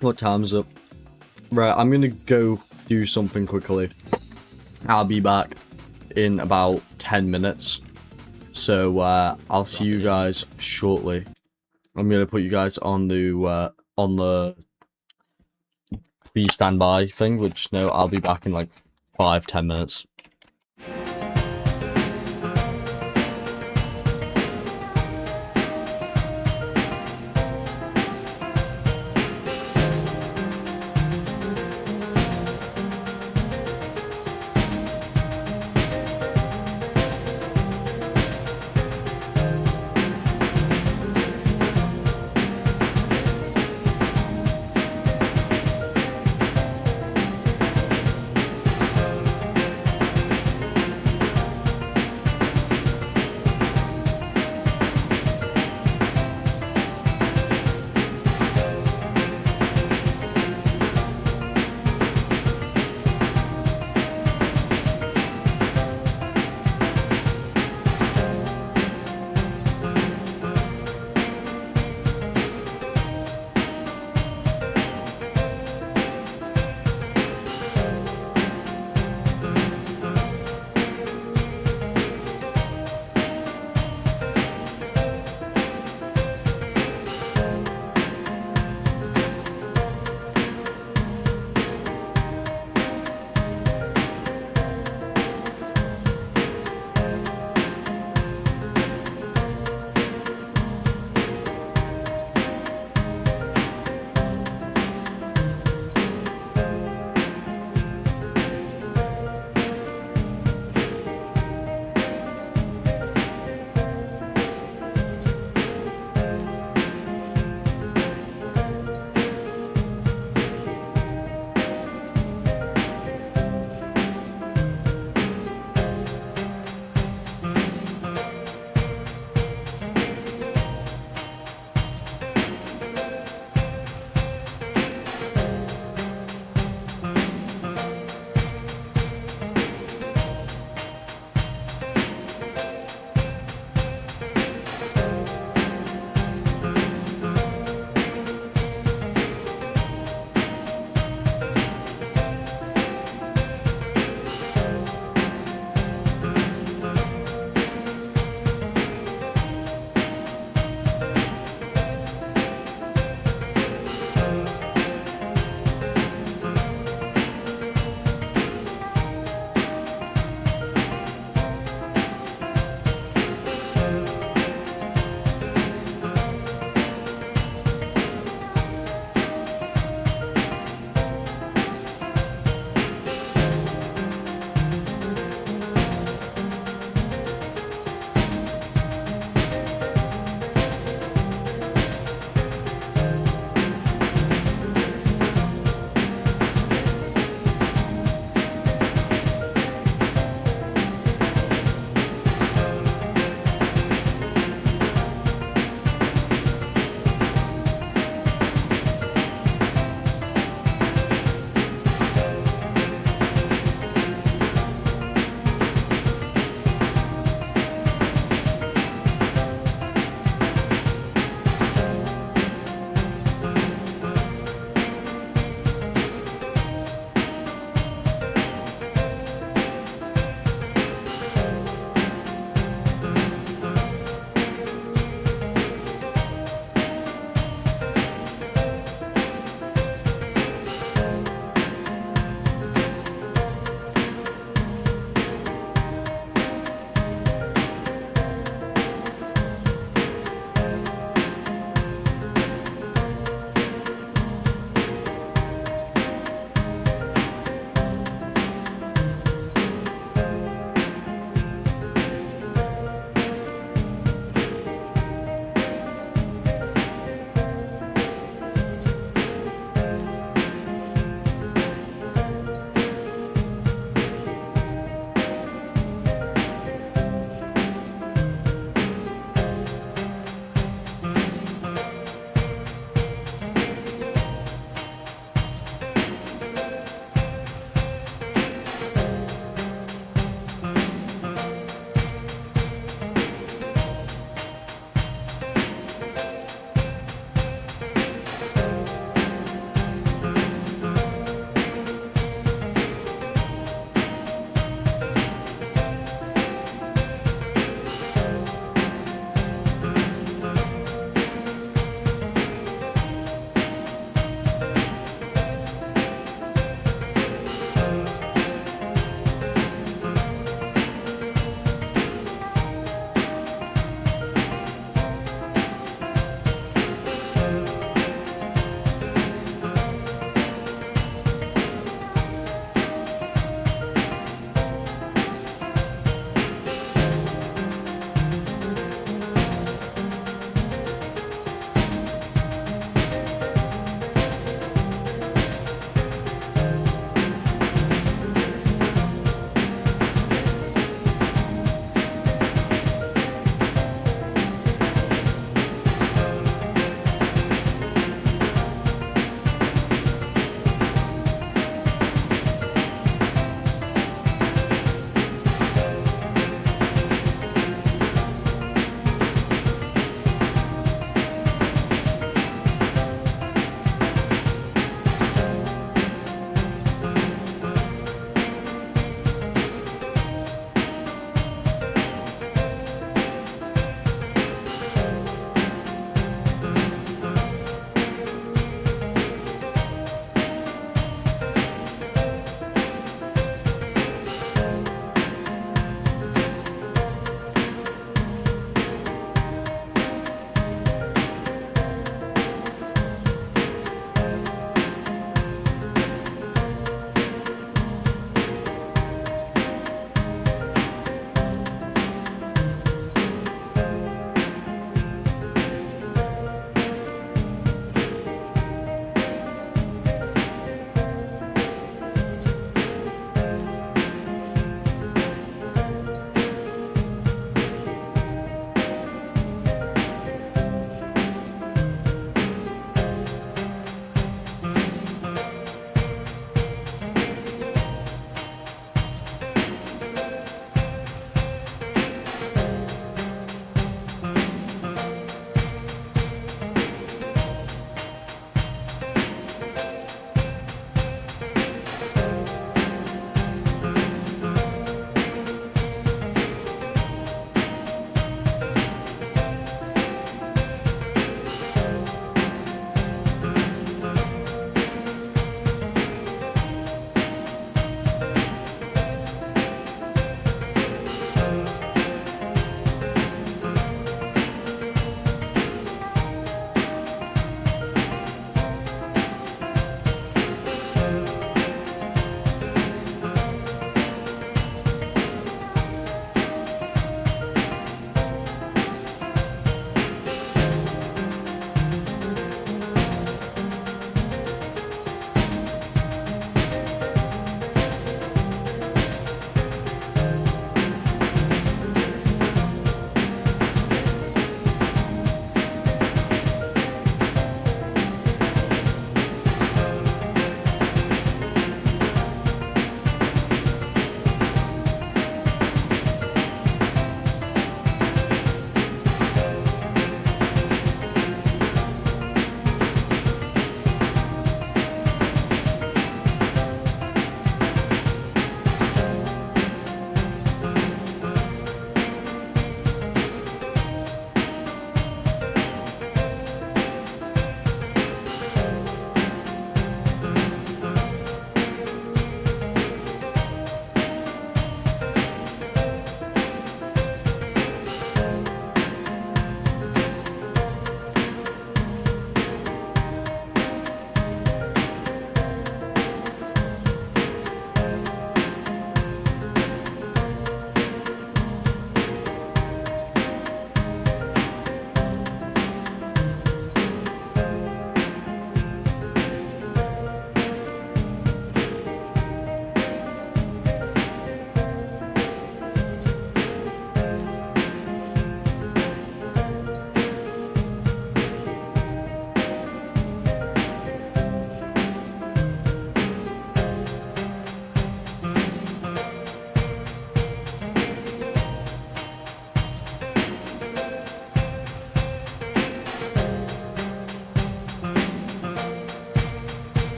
What time's up? Right, I'm gonna go do something quickly. I'll be back in about 10 minutes. So, I'll see you guys shortly. I'm gonna put you guys on the be standby thing, which no, I'll be back in like 5-10 minutes.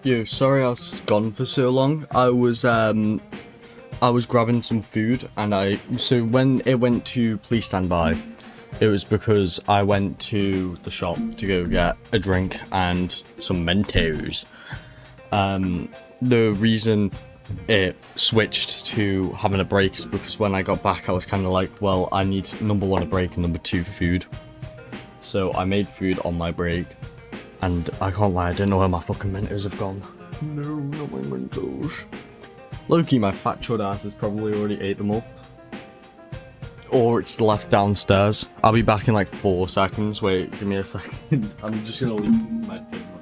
Yo, sorry I was gone for so long. I was grabbing some food, and so when it went to please stand by, it was because I went to the shop to go get a drink and some Mentos. The reason it switched to having a break is because when I got back I was kind of like, well, I need number 1 a break and number 2 food. So I made food on my break, and I can't lie, I didn't know where my fucking Mentos have gone. No, not my Mentos. Loki, my fat chud ass has probably already ate them up. Or it's left downstairs. I'll be back in like 4 seconds. Wait, give me a second. I'm just gonna leave my thing on.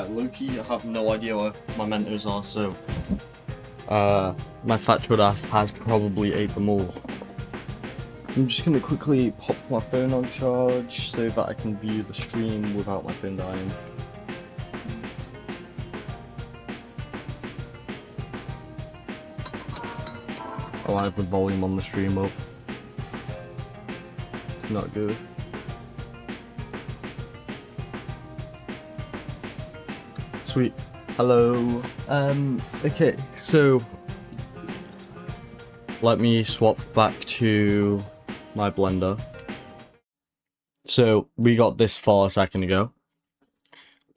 Loki, I have no idea where my Mentos are, so my fat chud ass has probably ate them all. I'm just gonna quickly pop my phone on charge so that I can view the stream without my phone dying. Oh, I have the volume on the stream up. Not good. Sweet. Hello. Okay, so let me swap back to my blender. So we got this far a second ago,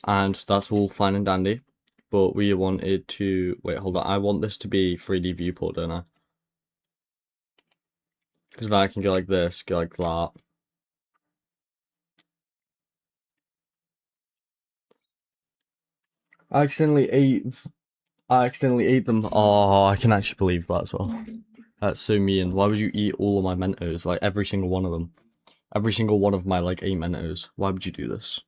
and that's all fine and dandy, but we wanted to wait, hold on, I want this to be 3D viewport, don't I? Because then I can go like this, go like that. I accidentally ate them. Oh, I can actually believe that as well. That's so mean. Why would you eat all of my Mentos? Like, every single one of them. Every single one of my, like, 8 Mentos. Why would you do this?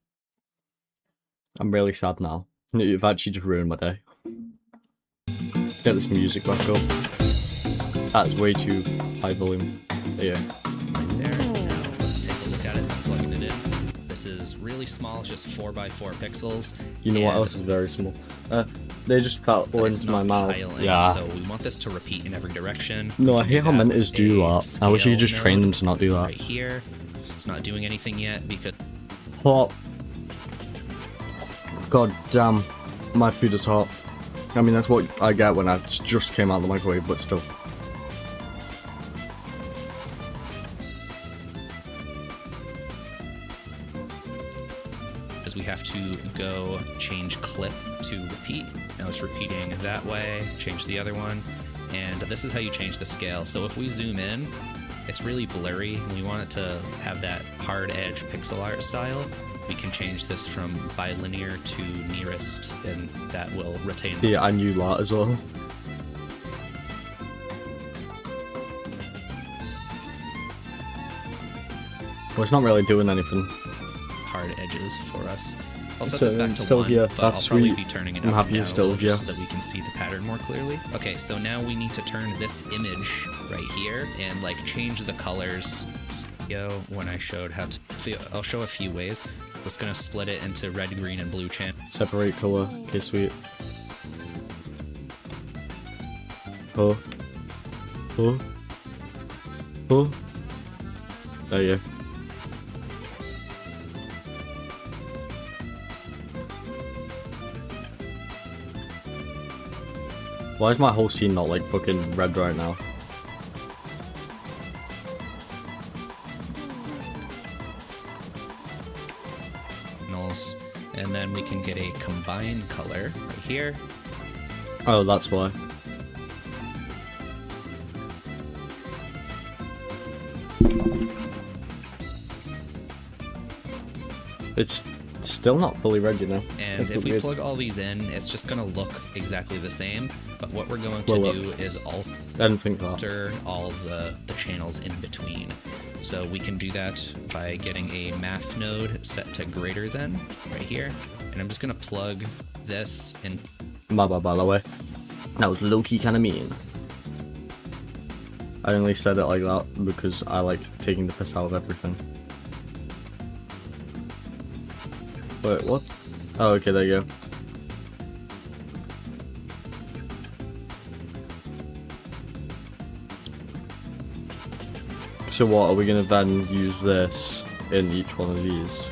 I'm really sad now. You've actually just ruined my day. Get this music back up. That's way too high volume. There you go. There. Now let's take a look at it. Plugging it in. This is really small. It's just 4x4 pixels. You know what else is very small? They just fell into my mouth. Tiling, yeah. So we want this to repeat in every direction. No, I hate how Mentos do that. I wish you could just train them to not do that. Right here. It's not doing anything yet because... Hot. God damn. My food is hot. I mean, that's what I get when I just came out of the microwave, but still. We have to go change clip to repeat. Now it's repeating that way, change the other one, and this is how you change the scale. So if we zoom in, it's really blurry, and we want it to have that hard edge pixel art style. We can change this from bilinear to nearest, and that will retain. See, I knew that as well. Well, it's not really doing anything. Hard edges for us. I'll set So, this back to still 1, here. but That's I'll probably sweet. be turning it I'm up happy and you're down still a little just here. so that we can see the pattern more clearly. Okay, so now we need to turn this image right here and like change the colors. When I showed how to, I'll show a few ways. It's gonna split it into red, green, and blue channel. Separate color. Okay, sweet. Oh. Oh. Oh. There you go. Why is my whole scene not like fucking red right now? And then we can get a combined color right here. Oh, that's why. It's still not fully red, you know. And if we plug all these in, it's just going to look exactly the same. But what we're going to do is alter all the channels in between. So we can do that by getting a math node set to greater than right here. And I'm just going to plug this in. By the way. That was low-key kind of mean. I only said it like that because I like taking the piss out of everything. Wait, what? Oh, okay, there you go. So what, are we gonna then use this in each one of these?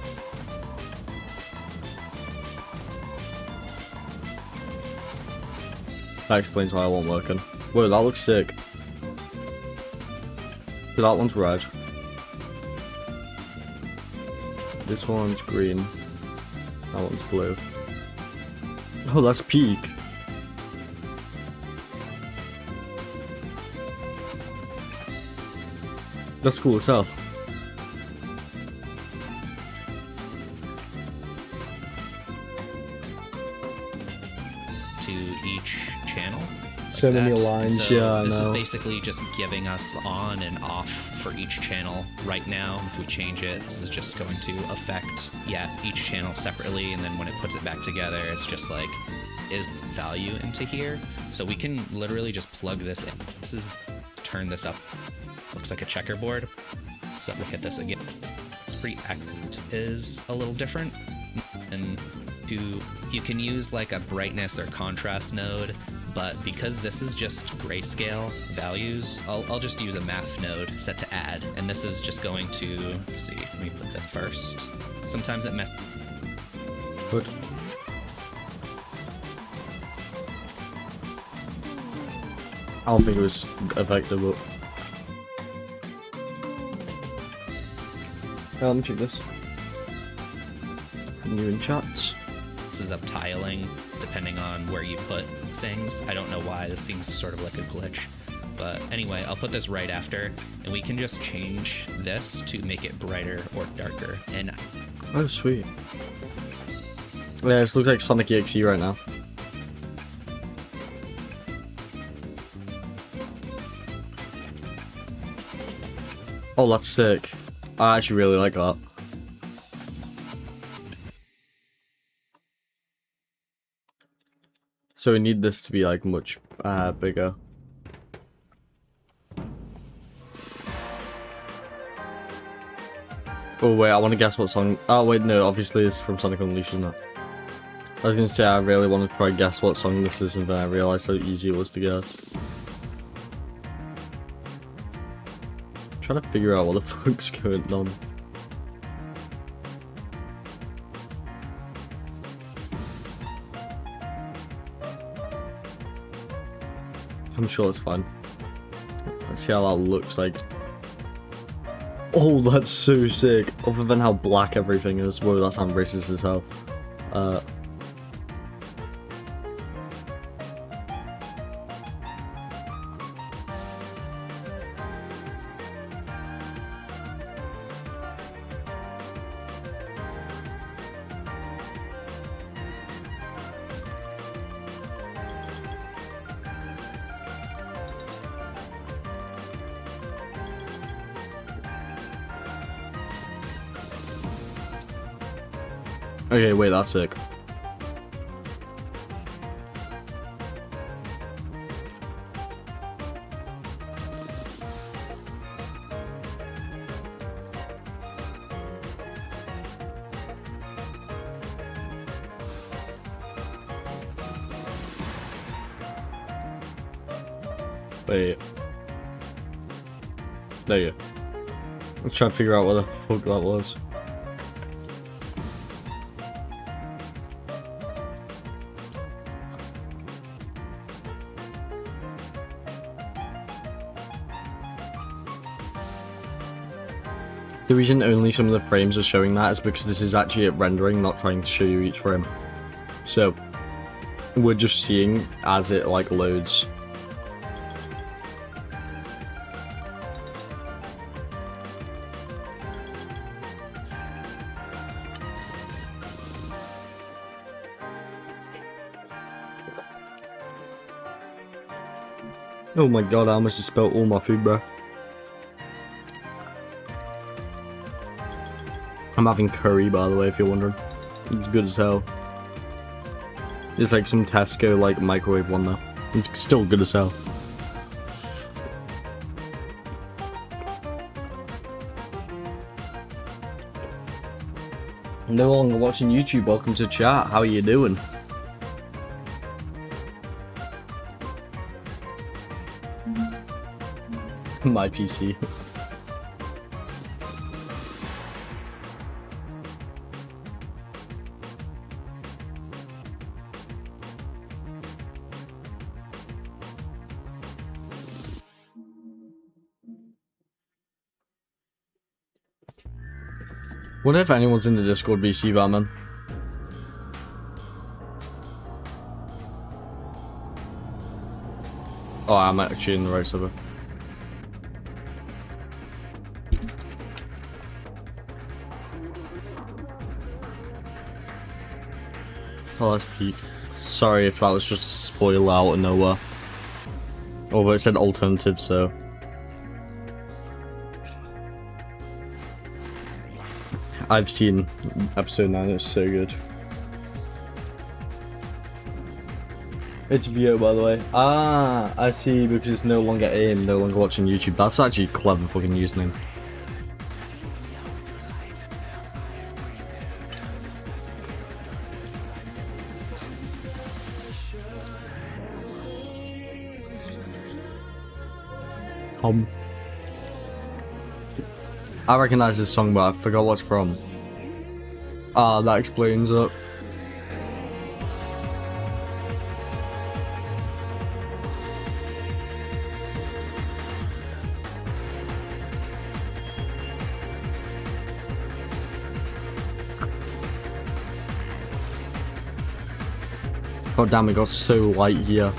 That explains why I won't working. Whoa, that looks sick. So that one's red. This one's green. That one's blue. Oh, that's peak. That's cool as hell. To each channel. So many that. lines, So yeah, I this know. is basically just giving us on and off for each channel right now. If we change it, this is just going to affect, each channel separately, and then when it puts it back together, it's just like, is value into here. So we can literally just plug this in. This is, turn this up. Looks like a checkerboard. So look at this again. It's pretty accurate. Is a little different. And you can use like a brightness or contrast node, but because this is just grayscale values, I'll just use a math node set to add, and this is just going to, let's see, let me put that first. Sometimes it messes. Good. I don't think it was effective, but... Let me check this. New in chats. This is up tiling, depending on where you put things. I don't know why, this seems sort of like a glitch. But anyway, I'll put this right after, and we can just change this to make it brighter or darker. And Oh, sweet. Yeah, this looks like Sonic EXE right now. Oh, that's sick. I actually really like that. So we need this to be like much bigger. Oh wait, I want to guess what song. Oh wait, no, obviously it's from Sonic Unleashed, isn't it? I was gonna say I really want to try guess what song this is, and then I realized how easy it was to guess. Trying to figure out what the fuck's going on. I'm sure it's fine. Let's see how that looks like. Oh, that's so sick. Other than how black everything is. Whoa, that sounds racist as hell. Okay, wait, that's sick. Wait. There you go. Let's try to figure out what the fuck that was. The reason only some of the frames are showing that is because this is actually at rendering, not trying to show you each frame. So, we're just seeing as it like loads. Oh my god, I almost just spilled all my food, bro. I'm having curry, by the way, if you're wondering. It's good as hell. It's like some Tesco, like, microwave one, though. It's still good as hell. No longer watching YouTube, welcome to chat. How are you doing? My PC. Wonder if anyone's in the Discord VC, Batman. Oh, I'm actually in the right server. Oh, that's Pete. Sorry if that was just a spoiler out of nowhere. Although it said alternative, so. I've seen episode 9, it's so good. It's VO, by the way. Ah, I see, because it's no longer AIM, no longer watching YouTube. That's actually a clever fucking username. I recognize this song, but I forgot what it's from. Ah, that explains it. God damn, it got so light here.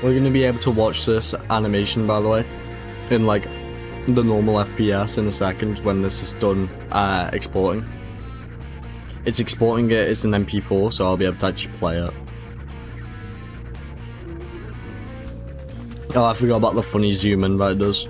We're gonna be able to watch this animation, by the way, in like the normal FPS in a second when this is done exporting. It's exporting it as an MP4, so I'll be able to actually play it. Oh, I forgot about the funny zoom in that it does.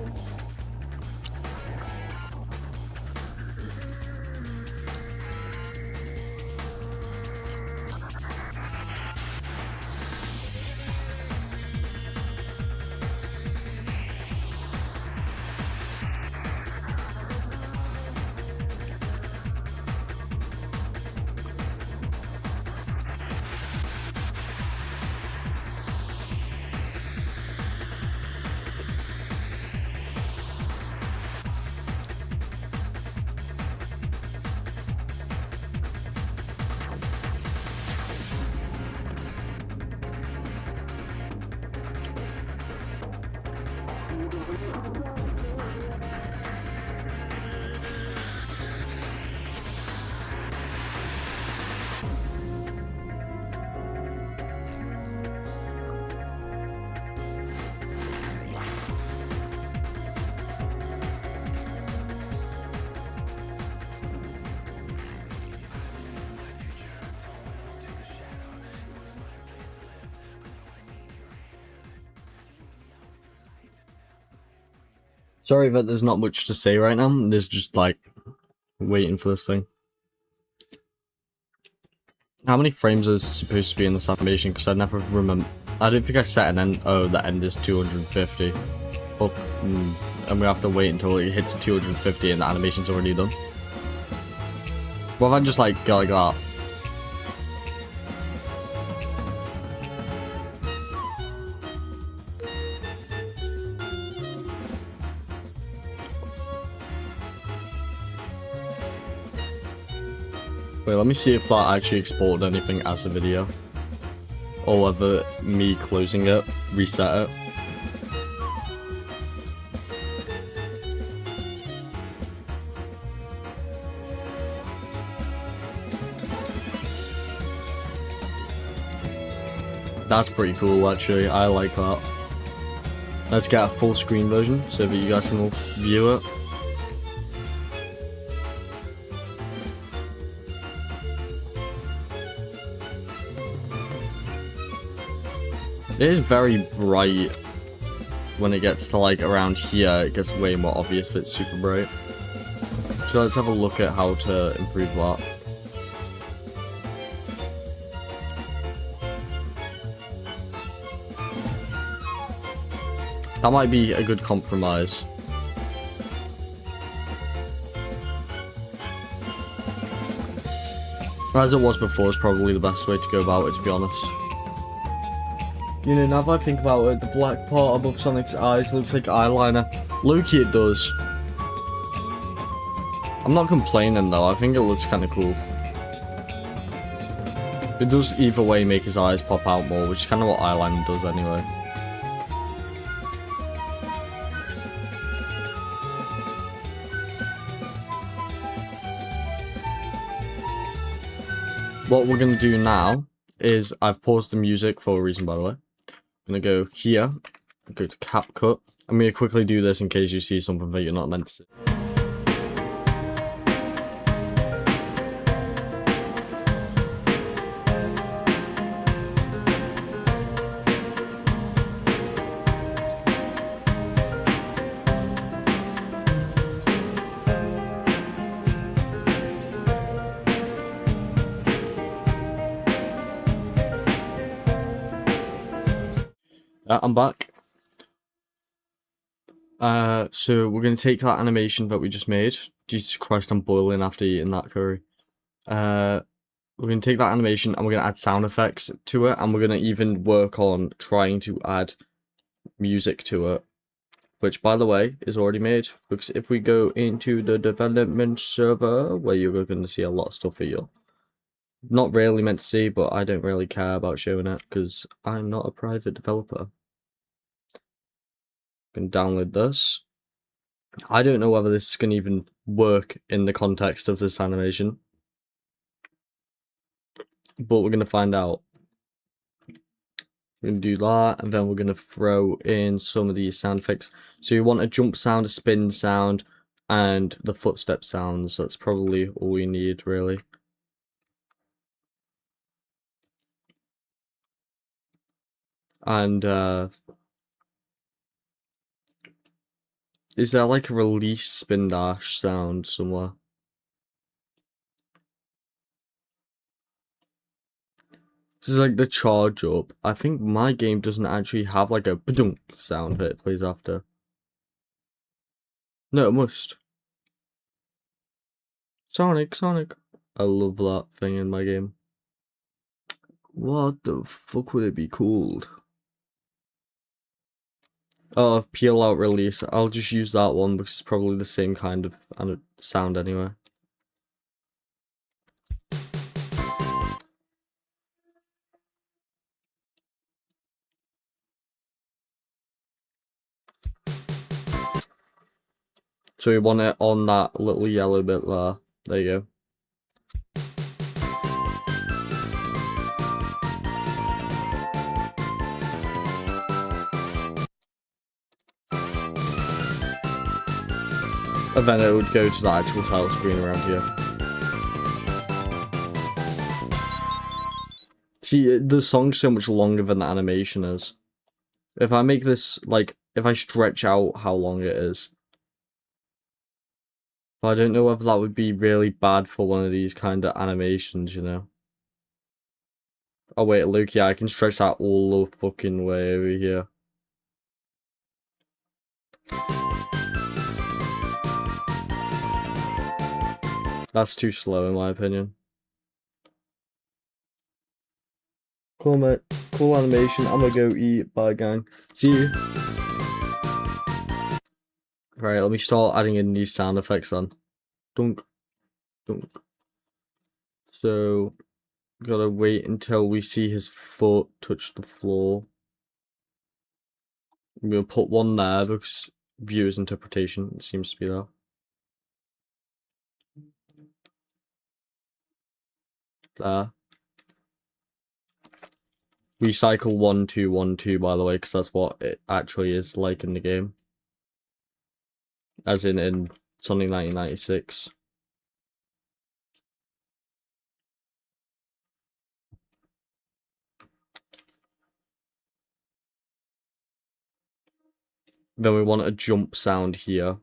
Sorry that there's not much to say right now. There's just like waiting for this thing. How many frames is supposed to be in this animation? Because I never remember. I don't think I set an end. Oh, the end is 250. Oh, and we have to wait until it hits 250 and the animation's already done. What if I just like go like that? Wait, let me see if that actually exported anything as a video. Or whether me closing it, reset it. That's pretty cool actually, I like that. Let's get a full screen version so that you guys can all view it. It is very bright. When it gets to like around here, it gets way more obvious if it's super bright. So let's have a look at how to improve that. That might be a good compromise. As it was before, is probably the best way to go about it, to be honest. You know, now that I think about it, the black part above Sonic's eyes looks like eyeliner. Loki, it does. I'm not complaining though, I think it looks kind of cool. It does either way make his eyes pop out more, which is kind of what eyeliner does anyway. What we're going to do now is, I've paused the music for a reason, by the way. I'm going to go here, go to CapCut. I'm going to quickly do this in case you see something that you're not meant to see. I'm back. So we're going to take that animation that we just made. Jesus Christ, I'm boiling after eating that curry. We're going to take that animation and we're going to add sound effects to it. And we're going to even work on trying to add music to it. Which, by the way, is already made. Because if we go into the development server, where you're going to see a lot of stuff that you're not really meant to see, but I don't really care about showing it because I'm not a private developer. Can download this. I don't know whether this is going to even work in the context of this animation, but we're going to find out. We're going to do that, and then we're going to throw in some of these sound effects. So you want a jump sound, a spin sound, and the footstep sounds. That's probably all we need, really. And is there like a release spin dash sound somewhere? This is like the charge up. I think my game doesn't actually have like a ba-dunk sound that it plays after. No, it must. Sonic, Sonic. I love that thing in my game. What the fuck would it be called? Oh, peel out release. I'll just use that one because it's probably the same kind of sound anyway. So we want it on that little yellow bit there. There you go. And then it would go to the actual title screen around here. See, the song's so much longer than the animation is. If I make this, like, if I stretch out how long it is. But I don't know whether that would be really bad for one of these kind of animations, you know. Oh wait, look, yeah, I can stretch that all the fucking way over here. That's too slow in my opinion. Cool, mate. Cool animation. I'm gonna go eat. Bye, gang. See you. Right, let me start adding in these sound effects then. Dunk. Dunk. So, gotta wait until we see his foot touch the floor. I'm gonna put one there because viewer's interpretation seems to be there. There. Recycle 1212 by the way, because that's what it actually is like in the game. As in Sonic 1996. Then we want a jump sound here.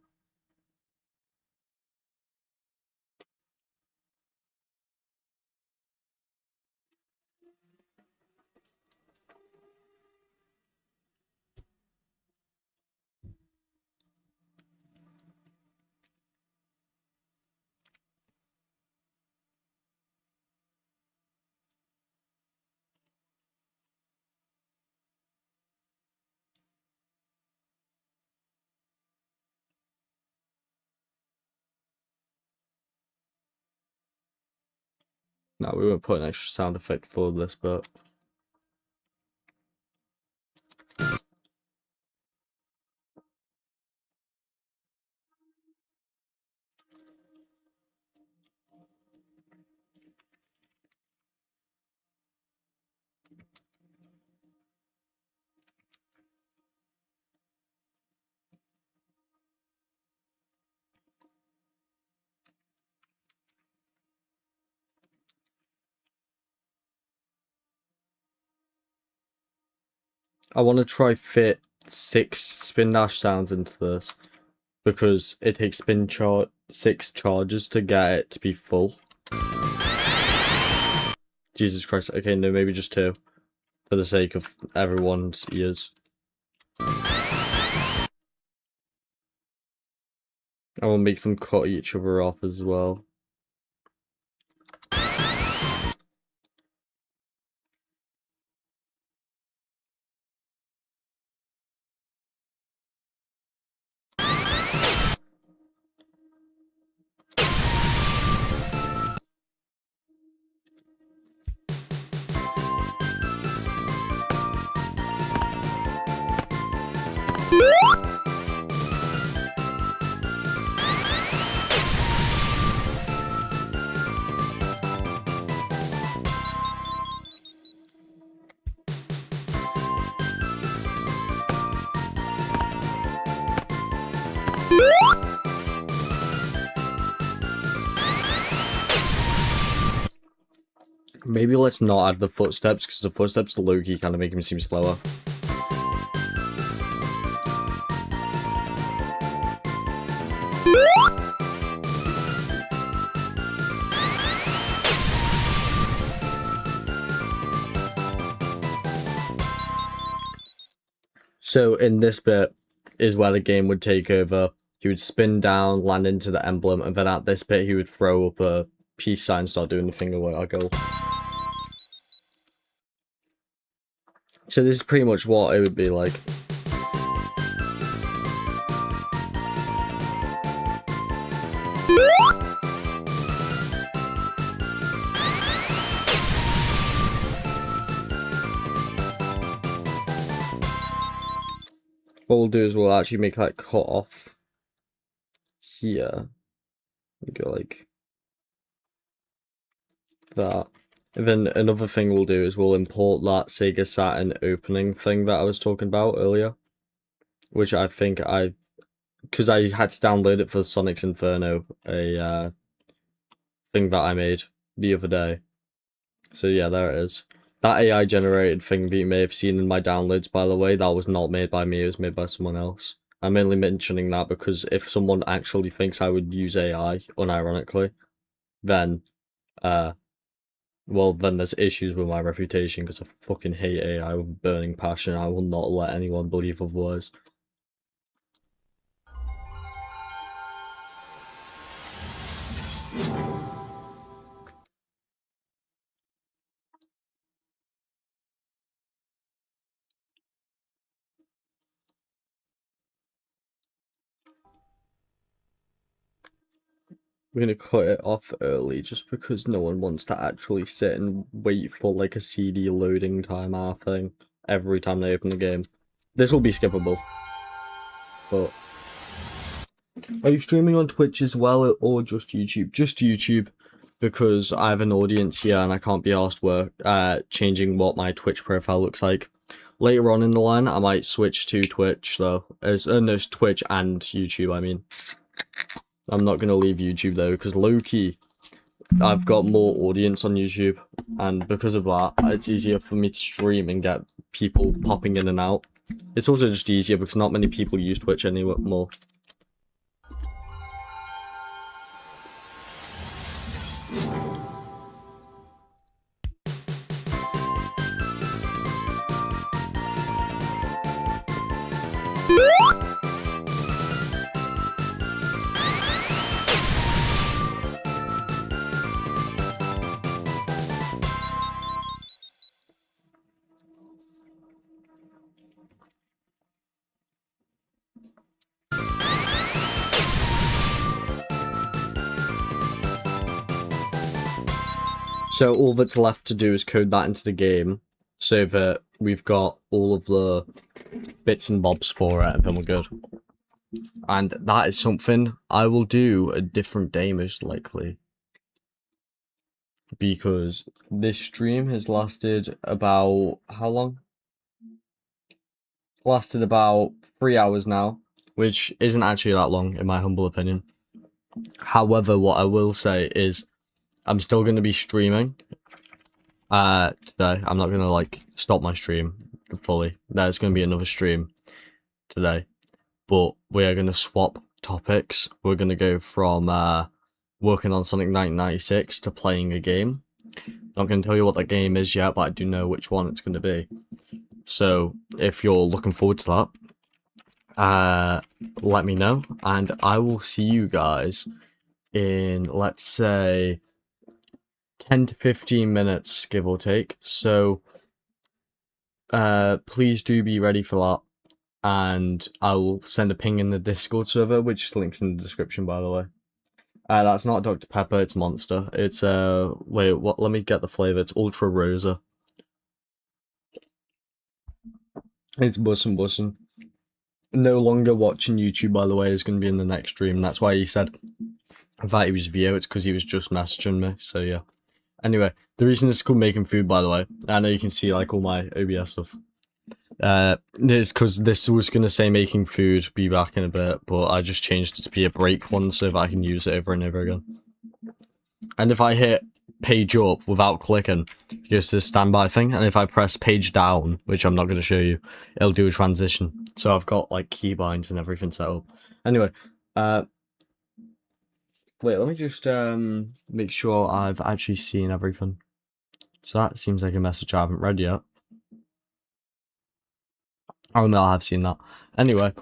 No, we won't put an extra sound effect for this, but... I want to try fit 6 spin dash sounds into this, because it takes 6 charges to get it to be full. Jesus Christ, okay, no, maybe just 2, for the sake of everyone's ears. I will make them cut each other off as well. Maybe let's not add the footsteps, because the footsteps to Loki kind of make him seem slower. So in this bit is where the game would take over. He would spin down, land into the emblem, and then at this bit he would throw up a peace sign, start doing the finger wiggle. So this is pretty much what it would be like. What we'll do is we'll actually make that cut off here. We go like that. And then another thing we'll do is we'll import that Sega Saturn opening thing that I was talking about earlier. Which I think because I had to download it for Sonic's Inferno, a thing that I made the other day. So yeah, there it is. That AI generated thing that you may have seen in my downloads, by the way, that was not made by me, it was made by someone else. I'm mainly mentioning that because if someone actually thinks I would use AI, unironically, then, well, then there's issues with my reputation, because I fucking hate AI with a burning passion. I will not let anyone believe otherwise. We're gonna cut it off early just because no one wants to actually sit and wait for like a CD loading time thing every time they open the game. This will be skippable. But are you streaming on Twitch as well or just YouTube? Just YouTube, because I have an audience here and I can't be asked changing what my Twitch profile looks like. Later on in the line, I might switch to Twitch though. No, Twitch and YouTube, I mean. I'm not going to leave YouTube though, because low-key, I've got more audience on YouTube, and because of that, it's easier for me to stream and get people popping in and out. It's also just easier because not many people use Twitch anymore. So all that's left to do is code that into the game so that we've got all of the bits and bobs for it and then we're good. And that is something I will do a different day most likely. Because this stream has lasted about, how long? Lasted about 3 hours now, which isn't actually that long in my humble opinion. However, what I will say is I'm still going to be streaming today. I'm not going to like stop my stream fully. There's going to be another stream today, but we are going to swap topics. We're going to go from working on Sonic 1996 to playing a game. Not going to tell you what that game is yet, but I do know which one it's going to be. So if you're looking forward to that, let me know, and I will see you guys in, let's say, 10 to 15 minutes, give or take. So please do be ready for that, and I will send a ping in the Discord server, which links in the description, by the way. That's not Dr. Pepper, it's Monster. It's wait, what? Let me get the flavor. It's Ultra Rosa. It's bussin'. No longer watching YouTube, by the way, is going to be in the next stream. That's why he said that he was Vio. It's because he was just messaging me. So yeah. Anyway, the reason it's called Making Food, by the way, I know you can see like all my OBS stuff. It's because this was going to say Making Food, be back in a bit, but I just changed it to be a break one so that I can use it over and over again. And if I hit page up without clicking, it goes to the standby thing, and if I press page down, which I'm not going to show you, it'll do a transition. So I've got like keybinds and everything set up. Anyway, wait, let me just make sure I've actually seen everything. So that seems like a message I haven't read yet. Oh no, I have seen that. Anyway,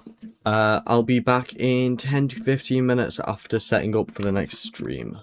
I'll be back in 10 to 15 minutes after setting up for the next stream.